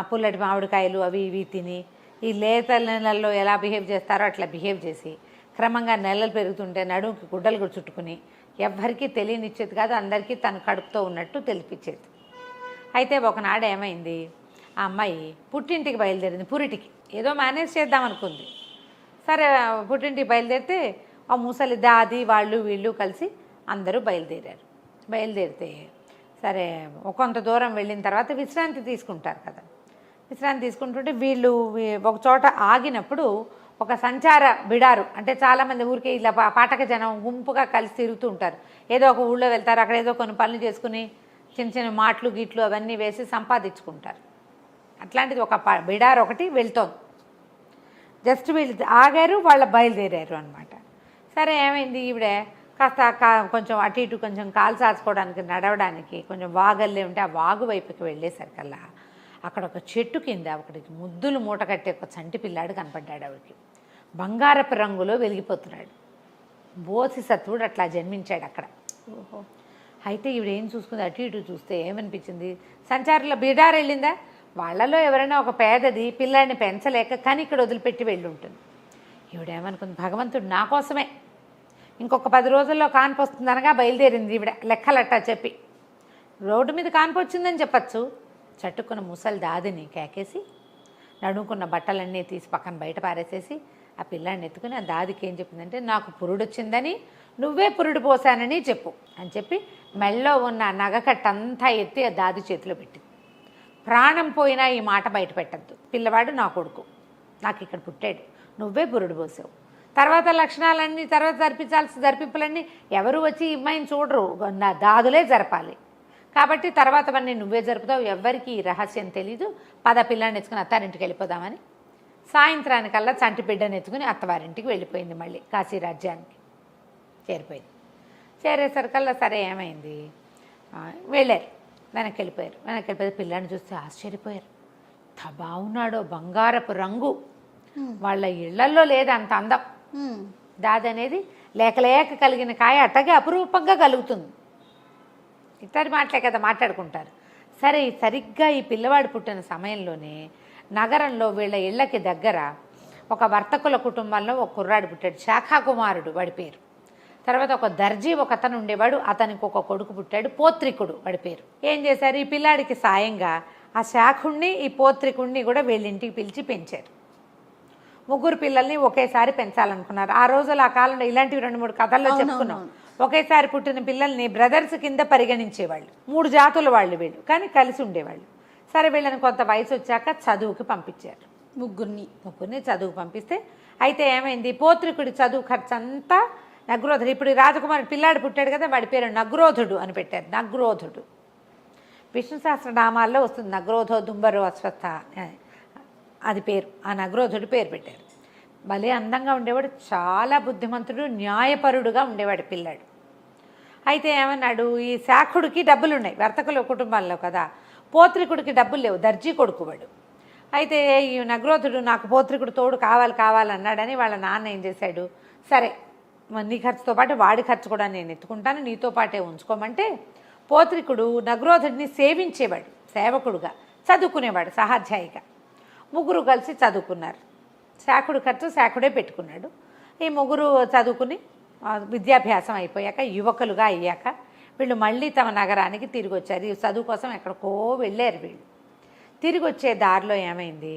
పుల్లటి మామిడికాయలు అవి ఇవి తిని ఈ లేత నెలల్లో ఎలా బిహేవ్ చేస్తారో అట్లా బిహేవ్ చేసి క్రమంగా నెలలు పెరుగుతుంటే నడుముకి గుడ్డలు కూడా చుట్టుకుని ఎవ్వరికీ తెలియనిచ్చేది కాదు, అందరికీ తను కడుపుతో ఉన్నట్టు తెలిపించేది. అయితే ఒకనాడు ఏమైంది, ఆ అమ్మాయి పుట్టింటికి బయలుదేరింది. పురిటికి ఏదో మేనేజ్ చేద్దాం అనుకుంది. సరే పుట్టింటికి బయలుదేరితే ఆ ముసలి దాది వాళ్ళు వీళ్ళు కలిసి అందరూ బయలుదేరితే సరే కొంత దూరం వెళ్ళిన తర్వాత విశ్రాంతి తీసుకుంటారు కదా. విశ్రాంతి తీసుకుంటుంటే వీళ్ళు ఒక చోట ఆగినప్పుడు ఒక సంచార బిడారు, అంటే చాలామంది ఊరికే ఇలా పాఠక జనం గుంపుగా కలిసి తిరుగుతూ ఉంటారు. ఏదో ఒక ఊళ్ళో వెళ్తారు, అక్కడ ఏదో కొన్ని పనులు చేసుకుని చిన్న చిన్న మాటలు గిట్లు అవన్నీ వేసి సంపాదించుకుంటారు. అట్లాంటిది ఒక బిడారు ఒకటి వెళ్తోంది. జస్ట్ వీళ్ళు ఆగారు, వాళ్ళు బయలుదేరారు అనమాట. సరే ఏమైంది, ఈవిడే కాస్త కొంచెం అటు ఇటు కొంచెం కాలు చాచుకోవడానికి నడవడానికి కొంచెం వాగల్లే ఉంటే ఆ వాగు వైపుకి వెళ్ళేసరికల్లా అక్కడ ఒక చెట్టు కింద ఒకటికి ముద్దులు మూట కట్టే ఒక చంటి పిల్లాడు కనపడ్డాడు. ఆవిడకి బంగారపు రంగులో వెలిగిపోతున్నాడు. బోధిసత్వుడు అట్లా జన్మించాడు అక్కడ. అయితే ఈవిడ ఏం చూసుకుంది, అటు ఇటు చూస్తే ఏమనిపించింది, సంచారంలో బిడారు వెళ్ళిందా, వాళ్ళలో ఎవరైనా ఒక పేదది పిల్లాడిని పెంచలేక కానీ ఇక్కడ వదిలిపెట్టి వెళ్ళి ఉంటుంది. ఈవిడేమనుకుంది, భగవంతుడు నా కోసమే ఇంకొక 10 రోజుల్లో కాన్పు వస్తుందనగా బయలుదేరింది ఈవిడ లెక్కలట్టా చెప్పి. రోడ్డు మీద కాన్పు వచ్చిందని చెప్పచ్చు. చట్టుకున్న ముసలి దాదిని కేకేసి నడుముకున్న బట్టలన్నీ తీసి పక్కన బయట పారేసేసి ఆ పిల్లాడిని ఎత్తుకుని ఆ దాదికి ఏం చెప్పిందంటే, నాకు పురుడు వచ్చిందని నువ్వే పురుడు పోసానని చెప్పు అని చెప్పి మెళ్ళో ఉన్న నగకట్టంతా ఎత్తి ఆ దాది చేతిలో పెట్టింది. ప్రాణం పోయినా ఈ మాట బయట పెట్టద్దు, పిల్లవాడు నా కొడుకు, నాకు ఇక్కడ పుట్టాడు, నువ్వే పురుడు పోసావు. తర్వాత లక్షణాలన్నీ తర్వాత జరిపింపులన్నీ ఎవరు వచ్చి ఇమ్మాయిని చూడరు, నా దాదులే జరపాలి. కాబట్టి తర్వాతవన్నీ నువ్వే జరుపుతావు, ఎవ్వరికి ఈ రహస్యం తెలీదు, పిల్లాన్ని ఎత్తుకుని అత్తారింటికి వెళ్ళిపోదామని సాయంత్రానికల్లా చంటి బిడ్డను ఎత్తుకుని అత్తవారింటికి వెళ్ళిపోయింది. మళ్ళీ కాశీరాజ్యానికి చేరిపోయింది. చేరేసరికల్లా సరే ఏమైంది, వెళ్ళారు, వెనక్కి వెళ్ళిపోయారు. పిల్లాన్ని చూస్తే ఆశ్చర్యపోయారు. బాగున్నాడో, బంగారపు రంగు, వాళ్ళ ఇళ్లల్లో లేదు అంత అందం. దాది అనేది లేక కలిగిన కాయ అట్టగే అపురూపంగా కలుగుతుంది. ఇతడి మాటలే కదా మాట్లాడుకుంటారు. సరే సరిగ్గా ఈ పిల్లవాడు పుట్టిన సమయంలోనే నగరంలో వీళ్ళ ఇళ్ళకి దగ్గర ఒక వర్తకుల కుటుంబంలో ఒక కుర్రాడు పుట్టాడు, శాఖాకుమారుడు వాడి పేరు. తర్వాత ఒక దర్జీ ఒక అతను ఉండేవాడు, అతనికి ఒక కొడుకు పుట్టాడు, పోత్రికుడు వాడి పేరు. ఏం చేశారు, ఈ పిల్లాడికి సాయంగా ఆ శాఖుణ్ణి ఈ పోత్రికుడిని కూడా వీళ్ళింటికి పిలిచి పెంచారు. 3 పిల్లల్ని ఒకేసారి పెంచాలనుకున్నారు. ఆ రోజులు ఆ కాలంలో ఇలాంటివి 2-3 కథల్లో చెప్పుకున్నాం. ఒకేసారి పుట్టిన పిల్లల్ని బ్రదర్స్ కింద పరిగణించేవాళ్ళు. 3 జాతుల వాళ్ళు వీళ్ళు, కానీ కలిసి ఉండేవాళ్ళు. సరే వీళ్ళని కొంత వయసు వచ్చాక చదువుకి పంపించారు. ముగ్గురిని చదువు పంపిస్తే అయితే ఏమైంది, పోత్రికుడి చదువు ఖర్చు అంతా నగ్రోధుడు. ఇప్పుడు రాజకుమారుడు పిల్లాడు పుట్టాడు కదా, వాడి పేరు నగ్రోధుడు అని పెట్టారు. నగ్రోధుడు విష్ణు సహస్రనామాల్లో వస్తుంది. నగ్రోధో దుంబరో అశ్వత్థ అది పేరు. ఆ నగ్రోధుడు పేరు పెట్టారు. భలే అందంగా ఉండేవాడు, చాలా బుద్ధిమంతుడు, న్యాయపరుడుగా ఉండేవాడు పిల్లాడు. అయితే ఏమన్నాడు, ఈ శాఖుడికి డబ్బులు ఉన్నాయి వర్తకుల కుటుంబాల్లో కదా, పోత్రికుడికి డబ్బులు లేవు, దర్జీ కొడుకువాడు. అయితే ఈ నగ్రోధుడు నాకు పోత్రికుడు తోడు కావాలన్నాడని వాళ్ళ నాన్న ఏం చేశాడు, సరే నీ ఖర్చుతో పాటు వాడి ఖర్చు కూడా నేను ఎత్తుకుంటాను, నీతో పాటే ఉంచుకోమంటే పోత్రికుడు నగ్రోధుడిని సేవించేవాడు, సేవకుడుగా చదువుకునేవాడు సహాధ్యాయిగా. ముగ్గురు కలిసి చదువుకున్నారు. శాఖుడు ఖర్చు శాఖుడే పెట్టుకున్నాడు. ఈ ముగ్గురు చదువుకుని విద్యాభ్యాసం అయిపోయాక యువకులుగా అయ్యాక వీళ్ళు మళ్ళీ తమ నగరానికి తిరిగి వచ్చారు. ఈ చదువు కోసం ఎక్కడికో వెళ్ళారు వీళ్ళు. తిరిగి వచ్చే దారిలో ఏమైంది,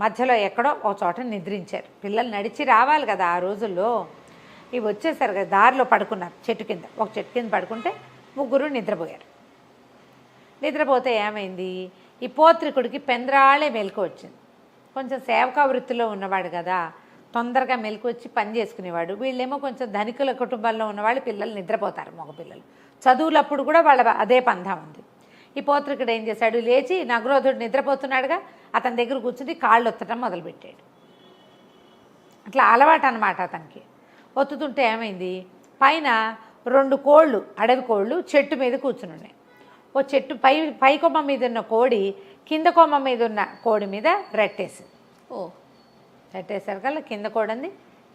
మధ్యలో ఎక్కడో ఒక చోట నిద్రించారు. పిల్లలు నడిచి రావాలి కదా ఆ రోజుల్లో. ఇవి వచ్చేసారు కదా, దారిలో పడుకున్నారు చెట్టు కింద. ఒక చెట్టు కింద పడుకుంటే ముగ్గురు నిద్రపోయారు. నిద్రపోతే ఏమైంది, ఈ పోత్రికుడికి పెందరాళే మెలకు వచ్చింది. కొంచెం సేవకా వృత్తిలో ఉన్నవాడు కదా, తొందరగా మెలకు వచ్చి పని చేసుకునేవాడు. వీళ్ళేమో కొంచెం ధనికుల కుటుంబాల్లో ఉన్నవాళ్ళు పిల్లలు నిద్రపోతారు, మగపిల్లలు చదువులప్పుడు కూడా వాళ్ళ అదే పంథా ఉంది. ఈ పోత్రికుడు ఏం చేశాడు, లేచి నగ్రోధుడు నిద్రపోతున్నాడుగా అతని దగ్గర కూర్చుని కాళ్ళు ఒత్తడం మొదలుపెట్టాడు. అట్లా అలవాటు అనమాట అతనికి. ఒత్తుతుంటే ఏమైంది, పైన 2 కోళ్ళు, అడవి కోళ్ళు చెట్టు మీద కూర్చుని ఉన్నాయి. ఓ చెట్టు పై కొమ్మ మీద ఉన్న కోడి కింద కొమ్మ మీద ఉన్న కోడి మీద రెట్టేసింది. రెట్టేసారు కల్లా కింద కోడంది,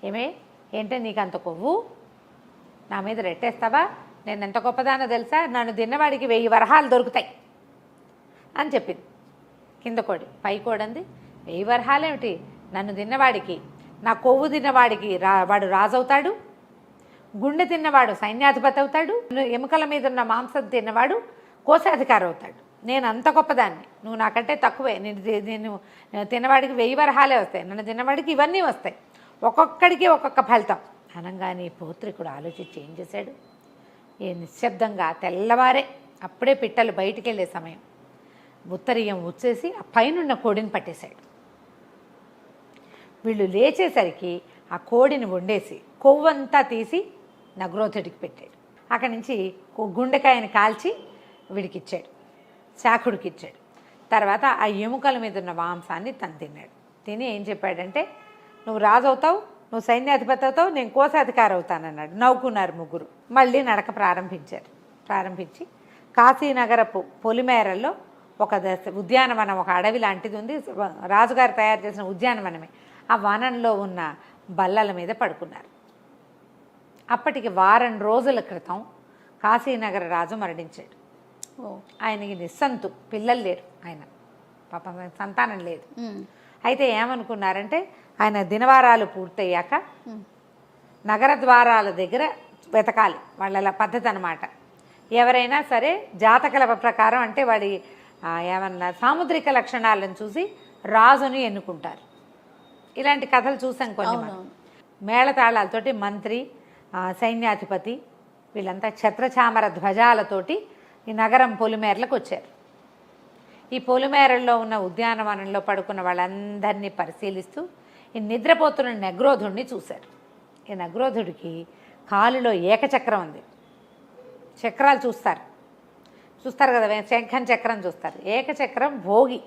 ఏంటంటే నీకు అంత కొవ్వు, నా మీద రెట్టేస్తావా, నేను ఎంత గొప్పదానో తెలుసా, నన్ను తిన్నవాడికి 1000 వరహాలు దొరుకుతాయి అని చెప్పింది కింద కోడి. పై కోడంది, 1000 వరహాలేమిటి, నన్ను తిన్నవాడికి, నా కొవ్వు తిన్నవాడికి వాడు రాజవుతాడు, గుండె తిన్నవాడు సైన్యాధిపతి అవుతాడు, ఎముకల మీద ఉన్న మాంసం తిన్నవాడు కోశాధికారి అవుతాడు. నేను అంత గొప్పదాన్ని, నువ్వు నాకంటే తక్కువే, నేను తిన్నవాడికి 1000 వరహాలే వస్తాయి, నన్ను తిన్నవాడికి ఇవన్నీ వస్తాయి, ఒక్కొక్కడికి ఒక్కొక్క ఫలితం అనగానే పోత్రికుడు ఆలోచించి ఏం చేశాడు, నిశ్శబ్దంగా తెల్లవారే అప్పుడే పిట్టలు బయటికి వెళ్ళే సమయం ఉత్తరీయం వచ్చేసి ఆ పైనున్న కోడిని పట్టేశాడు. వీళ్ళు లేచేసరికి ఆ కోడిని వండేసి కొవ్వంతా తీసి నగ్రోధుడికి పెట్టాడు. అక్కడి నుంచి గుండెకాయని కాల్చి వీడికి ఇచ్చాడు, శాఖుడికి ఇచ్చాడు. తర్వాత ఆ ఎముకల మీద ఉన్న మాంసాన్ని తను తిన్నాడు. తిని ఏం చెప్పాడంటే, నువ్వు రాజు అవుతావు, నువ్వు సైన్యాధిపతి అవుతావు, నేను కోశాధికారి అవుతానన్నాడు. నవ్వుకున్నారు ముగ్గురు. మళ్ళీ నడక ప్రారంభించి కాశీనగరపు పొలిమేరల్లో ఒక ఉద్యానవనం, ఒక అడవి లాంటిది ఉంది. రాజుగారు తయారు చేసిన ఉద్యానవనమే. ఆ వనంలో ఉన్న బల్లల మీద పడుకున్నారు. అప్పటికి 1 వారం రోజుల క్రితం కాశీనగర రాజు మరణించాడు. ఆయనకి నిస్సంతు, పిల్లలు లేరు, ఆయన పాపం సంతానం లేదు. అయితే ఏమనుకున్నారంటే, ఆయన దినవారాలు పూర్తయ్యాక నగర ద్వారాల దగ్గర వెతకాలి, వాళ్ళ పద్ధతి అన్నమాట. ఎవరైనా సరే జాతకల ప్రకారం, అంటే వాడి ఏమన్నా సాముద్రిక లక్షణాలను చూసి రాజుని ఎన్నుకుంటారు. ఇలాంటి కథలు చూసాం కొన్ని. మేళతాళాలతోటి మంత్రి, సైన్యాధిపతి వీళ్ళంతా ఛత్రచామర ధ్వజాలతోటి ఈ నగరం పొలిమేరలకు వచ్చారు. ఈ పొలిమేరల్లో ఉన్న ఉద్యానవనంలో పడుకున్న వాళ్ళందరినీ పరిశీలిస్తూ ఈ నిద్రపోతున్న నగ్రోధుడిని చూశారు. ఈ నగ్రోధుడికి కాలులో ఏకచక్రం ఉంది. చక్రాలు చూస్తారు కదా, శంఖం చక్రం చూస్తారు. ఏకచక్రం భోగి,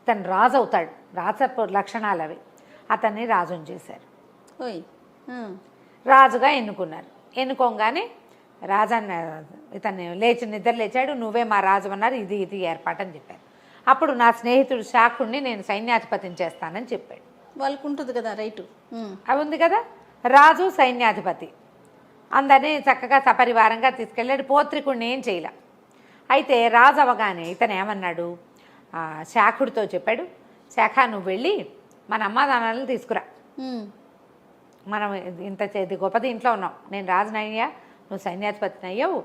తను రాజు అవుతాడు, రాజపు లక్షణాలు అవి. అతన్ని రాజుని చేశారు, రాజుగా ఎన్నుకున్నారు. ఎన్నుకోగానే రాజన్న ఇతన్ని నిద్ర లేచాడు, నువ్వే మా రాజు అన్నారు, ఇది ఏర్పాటు అని చెప్పారు. అప్పుడు నా స్నేహితుడు శాఖుడిని నేను సైన్యాధిపతిని చేస్తానని చెప్పాడు. వాళ్ళకు ఉంటుంది కదా రైటు, అవి ఉంది కదా. రాజు సైన్యాధిపతి అందరినీ చక్కగా సపరివారంగా తీసుకెళ్ళాడు. పోత్రికుడిని ఏం చేయలే. అయితే రాజు అవగానే ఇతను ఏమన్నాడు, శాఖుడితో చెప్పాడు, శాఖ నువ్వు వెళ్ళి మన అమ్మానాన్నలను తీసుకురా, మనం ఇంత గొప్పది ఇంట్లో ఉన్నాం, నేను రాజునయ్యా, నువ్వు సైన్యాధిపతిని అయ్యావు,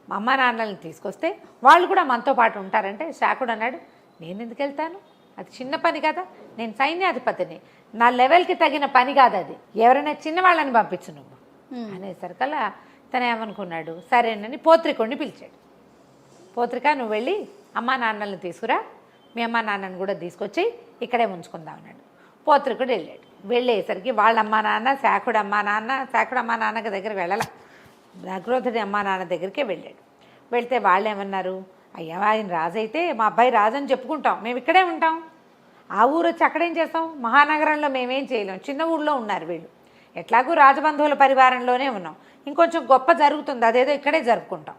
మా అమ్మ నాన్నలను తీసుకొస్తే వాళ్ళు కూడా మనతో పాటు ఉంటారంటే శాఖుడు అన్నాడు, నేను ఎందుకు వెళ్తాను, అది చిన్న పని కదా, నేను సైన్యాధిపతిని, నా లెవెల్కి తగిన పని కాదు అది, ఎవరైనా చిన్నవాళ్ళని పంపించు నువ్వు అనేసరికల్లా తను ఏమనుకున్నాడు, సరేనని పోత్రికుడిని పిలిచాడు. పోత్రిక నువ్వు వెళ్ళి అమ్మా నాన్నల్ని తీసుకురా, మీ అమ్మా నాన్నని కూడా తీసుకొచ్చి ఇక్కడే ఉంచుకుందాం అన్నాడు. పోత్రికుడు వెళ్ళాడు. వెళ్ళేసరికి వాళ్ళ అమ్మా నాన్న శాఖుడు అమ్మా నాన్న దగ్గరికి వెళ్ళాల, నగ్రోధుడి అమ్మా నాన్న దగ్గరికే వెళ్ళాడు. వెళ్తే వాళ్ళు ఏమన్నారు, అయ్యా ఆయన రాజు అయితే మా అబ్బాయి రాజు అని చెప్పుకుంటాం, మేము ఇక్కడే ఉంటాం, ఆ ఊరు వచ్చి అక్కడేం చేస్తాం, మహానగరంలో మేమేం చేయలేం, చిన్న ఊళ్ళో ఉన్నారు వీళ్ళు, ఎట్లాగూ రాజబంధువుల పరివారంలోనే ఉన్నాం, ఇంకొంచెం గొప్ప జరుగుతుంది అదేదో ఇక్కడే జరుపుకుంటాం,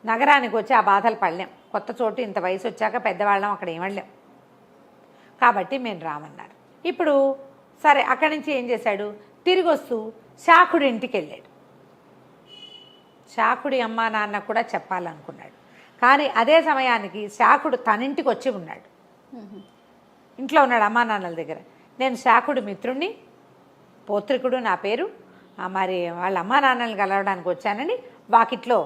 నగరానికి వచ్చి ఆ బాధలు పడలేం, కొత్త చోటు ఇంత వయసు వచ్చాక పెద్దవాళ్ళం అక్కడ ఏమడలేం, కాబట్టి మేము రామన్నారు. ఇప్పుడు సరే అక్కడి నుంచి ఏం చేశాడు, తిరిగి వస్తూ శాఖుడి ఇంటికి వెళ్ళాడు. శాఖుడి అమ్మా నాన్న కూడా చెప్పాలనుకున్నాడు, కానీ అదే సమయానికి శాఖుడు తన ఇంటికి వచ్చి ఉన్నాడు. ఇంట్లో ఉన్నాడు అమ్మా నాన్నల దగ్గర. నేను శాఖుడి మిత్రుణ్ణి, పోత్రికుడు నా పేరు, మరి వాళ్ళ అమ్మా నాన్నల్ని కలవడానికి వచ్చానని వాకిట్లో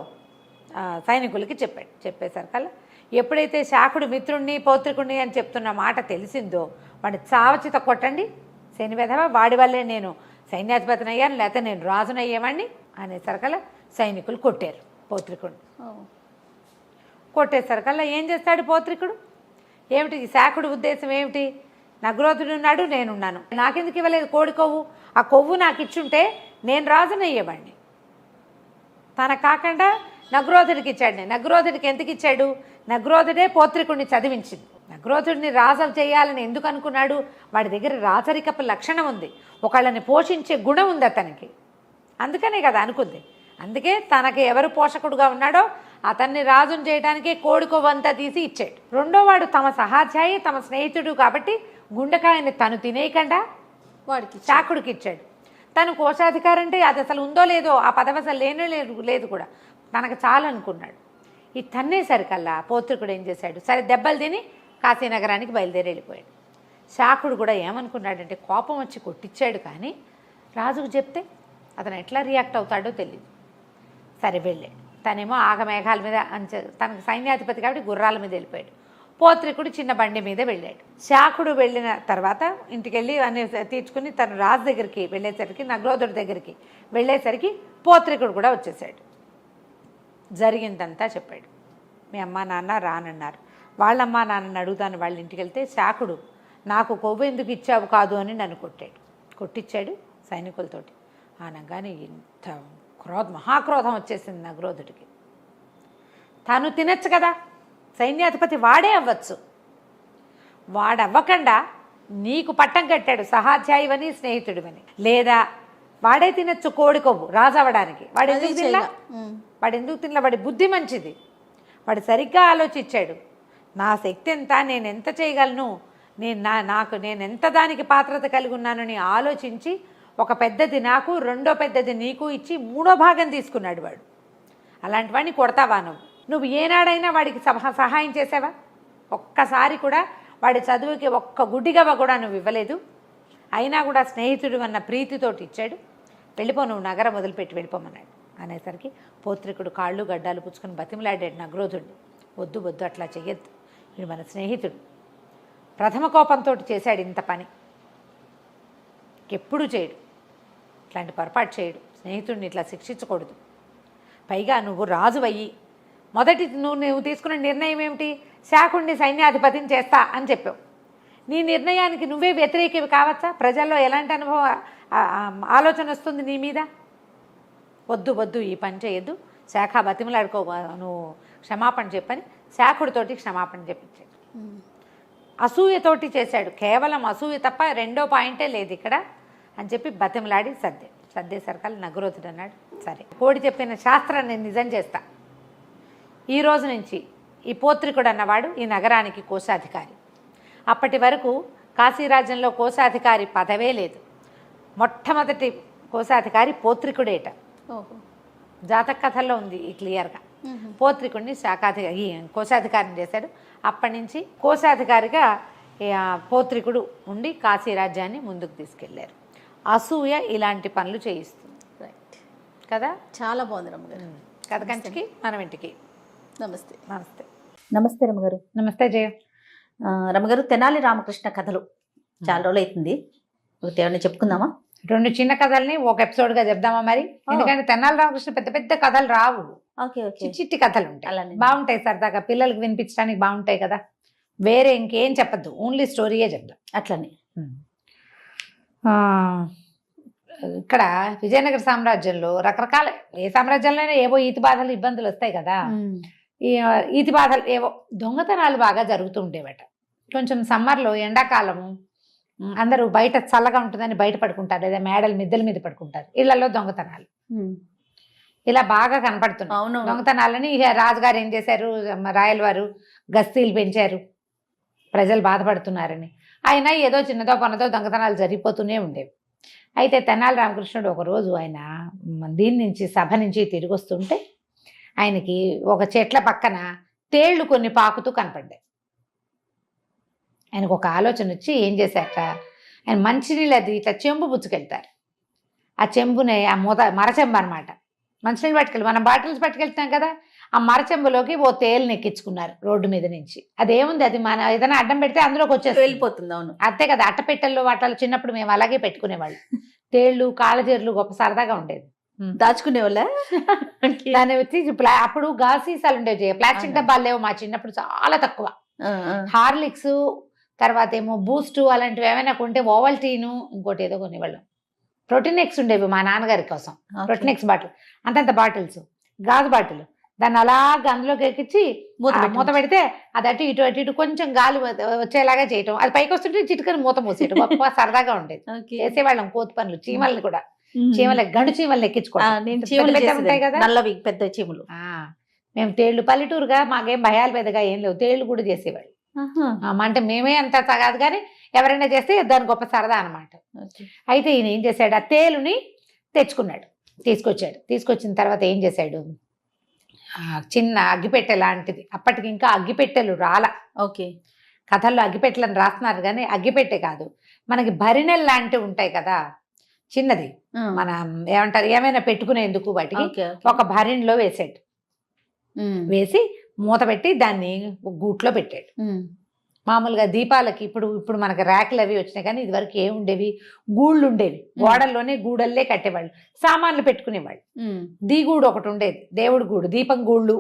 సైనికులకి చెప్పాడు. చెప్పేసరికల్లా ఎప్పుడైతే శాఖుడు మిత్రుణ్ణి పోత్రికుడిని అని చెప్తున్న మాట తెలిసిందో వాడిని చావచిత కొట్టండి, శని వెధవ, వాడి వల్లే నేను సైన్యాధిపతిని అయ్యాను, లేకపోతే నేను రాజును అయ్యేవాడిని అనేసరికల్లా సైనికులు కొట్టారు పోత్రికుడిని. కొట్టేసరికల్లా ఏం చేస్తాడు పోత్రికుడు, ఏమిటి శాఖుడి ఉద్దేశం ఏమిటి, నగ్రోధుడు ఉన్నాడు, నేనున్నాను, నాకెందుకు ఇవ్వలేదు కోడి కొవ్వు, ఆ కొవ్వు నాకు ఇచ్చుంటే నేను రాజును అయ్యేవాడిని, తనకు కాకుండా నగ్రోధుడికి ఇచ్చాడు. నగ్రోధుడికి ఎందుకు ఇచ్చాడు, నగ్రోధుడే పోత్రికుడిని చదివించింది. నగ్రోధుడిని రాజు చేయాలని ఎందుకు అనుకున్నాడు, వాడి దగ్గర రాజరికపు లక్షణం ఉంది, ఒకళ్ళని పోషించే గుణం ఉంది అతనికి, అందుకనే కదా అనుకుంది. అందుకే తనకి ఎవరు పోషకుడుగా ఉన్నాడో అతన్ని రాజును చేయడానికే కోడికొవ్వంతా తీసి ఇచ్చాడు. రెండోవాడు తమ సహాధ్యాయి, తమ స్నేహితుడు కాబట్టి గుండెకాయని తను తినేయకుండా వాడికి శాఖుడికి ఇచ్చాడు. తను కోశాధికారి అంటే అది అసలు ఉందో లేదో, ఆ పదవి అసలు లేదు కూడా, తనకు చాలనుకున్నాడు. ఈ తన్నేసరికల్లా పోత్రికుడు ఏం చేశాడు, సరే దెబ్బలు తిని కాశీనగరానికి బయలుదేరి వెళ్ళిపోయాడు. శాఖుడు కూడా ఏమనుకున్నాడంటే కోపం వచ్చి కొట్టించాడు, కానీ రాజుకు చెప్తే అతను ఎట్లా రియాక్ట్ అవుతాడో తెలియదు. సరే వెళ్ళాడు. తనేమో ఆగమేఘాల మీద తనకు సైన్యాధిపతి కాబట్టి గుర్రాల మీద వెళ్ళిపోయాడు. పోత్రికుడు చిన్న బండి మీద వెళ్ళాడు. శాఖుడు వెళ్ళిన తర్వాత ఇంటికి వెళ్ళి అన్ని తీర్చుకుని తను రాజు దగ్గరికి వెళ్ళేసరికి, నగ్రోధుడి దగ్గరికి వెళ్ళేసరికి పోత్రికుడు కూడా వచ్చేసాడు. జరిగిందంతా చెప్పాడు. మీ అమ్మా నాన్న రానన్నారు. వాళ్ళ అమ్మా నాన్నని అడుగుతాను వాళ్ళ ఇంటికి వెళ్తే శాఖుడు నాకు కొవ్వు ఎందుకు ఇచ్చావు కాదు అని నన్ను కొట్టించాడు సైనికులతోటి. అనగానే ఇంత మహాక్రోధం వచ్చేసింది నగ్రోధుడికి. తను తినచ్చు కదా, సైన్యాధిపతి వాడే అవ్వచ్చు, వాడవ్వకుండా నీకు పట్టం కట్టాడు సహాధ్యాయువని స్నేహితుడివని, లేదా వాడే తినచ్చు కోడి కొవ్వు రాజు అవ్వడానికి, వాడు ఎందుకు తినలా, వాడి బుద్ధి మంచిది, వాడు సరిగ్గా ఆలోచించాడు, నా శక్తి ఎంత, నేను ఎంత చేయగలను, నేను ఎంత దానికి పాత్రత కలిగి ఉన్నానని ఆలోచించి ఒక పెద్దది నాకు, రెండో పెద్దది నీకు ఇచ్చి మూడో భాగం తీసుకున్నాడు వాడు. అలాంటి వాడిని కొడతావా నువ్వు ఏనాడైనా వాడికి సహాయం చేసావా, ఒక్కసారి కూడా వాడి చదువుకి ఒక్క గుడ్డిగవ్వ కూడా నువ్వు ఇవ్వలేదు, అయినా కూడా స్నేహితుడు అన్న ప్రీతితోటి ఇచ్చాడు, వెళ్ళిపో, నువ్వు నగరం వదిలిపెట్టి వెళ్ళిపోమన్నాడు. అనేసరికి పోత్రికుడు కాళ్ళు గడ్డాలు పుచ్చుకొని బతిమలాడాడు నగ్రోధుడిని, వద్దు అట్లా చెయ్యొద్దు, వీడు మన స్నేహితుడు, ప్రథమ కోపంతో చేశాడు ఇంత పని, ఎప్పుడు చేయడు, ఇట్లాంటి పొరపాటు చేయడు, స్నేహితుడిని ఇట్లా శిక్షించకూడదు, పైగా నువ్వు రాజు అయ్యి మొదటి నువ్వు తీసుకున్న నిర్ణయం ఏమిటి, శాఖుడిని సైన్యాధిపతిని చేస్తా అని చెప్పావు, నీ నిర్ణయానికి నువ్వే వ్యతిరేకివి కావచ్చా, ప్రజల్లో ఎలాంటి ఆలోచన వస్తుంది నీ మీద, వద్దు ఈ పని చేయొద్దు, శాఖ బతిమలాడుకో, నువ్వు క్షమాపణ చెప్పని శాఖుడితోటి క్షమాపణ చెప్పించాడు. అసూయతోటి చేశాడు, కేవలం అసూయ తప్ప రెండో పాయింటే లేదు ఇక్కడ అని చెప్పి బతిమలాడి సర్దేసరికల్ నగ్రోధుడు అన్నాడు, సరే కోడి చెప్పిన శాస్త్రాన్ని నేను నిజం చేస్తా, ఈ రోజు నుంచి ఈ పోత్రికుడు అన్నవాడు ఈ నగరానికి కోశాధికారి, అప్పటి వరకు కాశీరాజ్యంలో కోశాధికారి పదవే లేదు, మొట్టమొదటి కోశాధికారి పోత్రికుడేట, జాతక కథల్లో ఉంది ఈ క్లియర్గా, పోత్రికుడిని కోశాధికారిని చేశాడు. అప్పటి నుంచి కోశాధికారిగా పోత్రికుడు ఉండి కాశీరాజ్యాన్ని ముందుకు తీసుకెళ్లారు. అసూయ ఇలాంటి పనులు చేయిస్తుంది, రైట్ కదా, చాలా బాగుంది రమ్మగారు. కథ కంచికి మనం ఇంటికి. నమస్తే. నమస్తే రమ్మగారు. నమస్తే జయ. రమ్మగారు, తెనాలి రామకృష్ణ కథలు చాలా రోజులు అవుతుంది, ఏమైనా చెప్పుకుందామా? 2 చిన్న కథల్ని ఒక ఎపిసోడ్గా చెప్దామా మరి, ఎందుకంటే తెనాలి రామకృష్ణ పెద్ద పెద్ద కథలు రావు, ఓకే ఓకే చిట్టి చిట్టి కథలు ఉంటాయి, అలానే బాగుంటాయి, సరదాగా పిల్లలకి వినిపించడానికి బాగుంటాయి కదా. వేరే ఇంకేం చెప్పద్దు, ఓన్లీ స్టోరీయే చెప్దాం. అట్లనే. ఆ, ఇక్కడ విజయనగర సామ్రాజ్యంలో రకరకాల, ఏ సామ్రాజ్యంలోనే ఏవో ఈతి బాధలు ఇబ్బందులు వస్తాయి కదా. ఈ ఈతి బాధలు ఏవో దొంగతనాలు బాగా జరుగుతూ ఉండేవట. కొంచెం సమ్మర్లో ఎండాకాలము అందరూ బయట చల్లగా ఉంటుందని బయట పడుకుంటారు, లేదా మేడల మిద్దెల మీద పడుకుంటారు. ఇళ్లలో దొంగతనాలు ఇలా బాగా కనపడుతున్నాయి. అవును. దొంగతనాలని ఇక రాజుగారు ఏం చేశారు, రాయల వారు గస్తీలు పెంచారు, ప్రజలు బాధపడుతున్నారని. అయినా ఏదో చిన్నదో పన్నదో దొంగతనాలు జరిగిపోతూనే ఉండేవి. అయితే తెనాలి రామకృష్ణుడు ఒకరోజు ఆయన దీని నుంచి సభ నుంచి తిరిగి వస్తుంటే ఆయనకి ఒక చెట్ల పక్కన తేళ్లు కొన్ని పాకుతూ కనపడ్డాయి. ఆయనకు ఒక ఆలోచన వచ్చి ఏం చేశాక, ఆయన మంచినీళ్ళు అది ఇట్లా చెంబు పుచ్చుకెళ్తారు. ఆ చెంబునే ఆ మరచెంబు అనమాట, మంచినీళ్ళు పట్టుకెళ్ళి మనం బాటిల్స్ పట్టుకెళ్తాం కదా, ఆ మరచెంబులోకి ఓ తేలుని ఎక్కించుకున్నారు రోడ్డు మీద నుంచి. అదేముంది, అది మన ఏదైనా అడ్డం పెడితే అందులోకి వచ్చేసి వెళ్ళిపోతుంది. అవును, అంతే కదా. అట్టపెట్టెల్లో వాటిలో చిన్నప్పుడు మేము అలాగే పెట్టుకునేవాళ్ళు. తేళ్ళు కాళ్ళజేర్లు గొప్ప సరదాగా ఉండేది. దాచుకునే వాళ్ళ దాన్ని వచ్చి అప్పుడు గాజు సీసాలు ఉండేవి, ప్లాస్టిక్ డబ్బాలు లేవు మా చిన్నప్పుడు, చాలా తక్కువ. హార్లిక్స్ తర్వాత ఏమో బూస్ట్ అలాంటివి ఏమైనా కొంటే ఓవల్టీను ఇంకోటి ఏదో కొనేవాళ్ళం. ప్రోటీన్ ఎక్స్ ఉండేవి మా నాన్నగారి కోసం, ప్రోటీన్ ఎక్స్ బాటిల్, అంతంత బాటిల్స్, గాజు బాటిల్. దాన్ని అలాగా అందులోకి ఎక్కించి మూత పెడితే అది అటు ఇటు అటు ఇటు కొంచెం గాలి వచ్చేలాగా చేయటం, అది పైకి వస్తుంటే చిటుకని మూత మూసేయటం. గొప్ప సరదాగా ఉండేది. చేసేవాళ్ళం కోతి పనులు. చీమల్ని కూడా, చీమలకి గండు చీమలు ఎక్కించుకోవడం ఉంటాయి కదా, నల్లవి పెద్ద చీమలు. మేము తేళ్లు, పల్లెటూరుగా మాకేం భయాలు పెద్దగా ఏం లేవు, తేళ్లు కూడా చేసేవాళ్ళు. అంటే మేమే అంత కాదు కానీ ఎవరైనా చేస్తే దాని గొప్ప సరదా అనమాట. అయితే ఈయన ఏం చేశాడు, ఆ తేలుని తెచ్చుకున్నాడు, తీసుకొచ్చిన తర్వాత ఏం చేశాడు, చిన్న అగ్గిపెట్టె లాంటిది, అప్పటికి ఇంకా అగ్గిపెట్టెలు రాలా. ఓకే, కథల్లో అగ్గిపెట్టెలను రాస్తున్నారు కానీ అగ్గిపెట్టె కాదు, మనకి భరిణెలు లాంటివి ఉంటాయి కదా, చిన్నది మన ఏమంటారు ఏమైనా పెట్టుకునేందుకు, వాటికి ఒక భరిణిలో వేసాడు. వేసి మూత పెట్టి దాన్ని గూట్లో పెట్టాడు. మామూలుగా దీపాలకి ఇప్పుడు మనకి ర్యాకులు అవి వచ్చినాయి కానీ ఇదివరకు ఏముండేవి, గూళ్ళు ఉండేవి, గోడల్లోనే గూడల్లే కట్టేవాళ్ళు, సామాన్లు పెట్టుకునేవాళ్ళు. దీగూడు ఒకటి ఉండేది, దేవుడి గూడు, దీపం గూళ్ళు,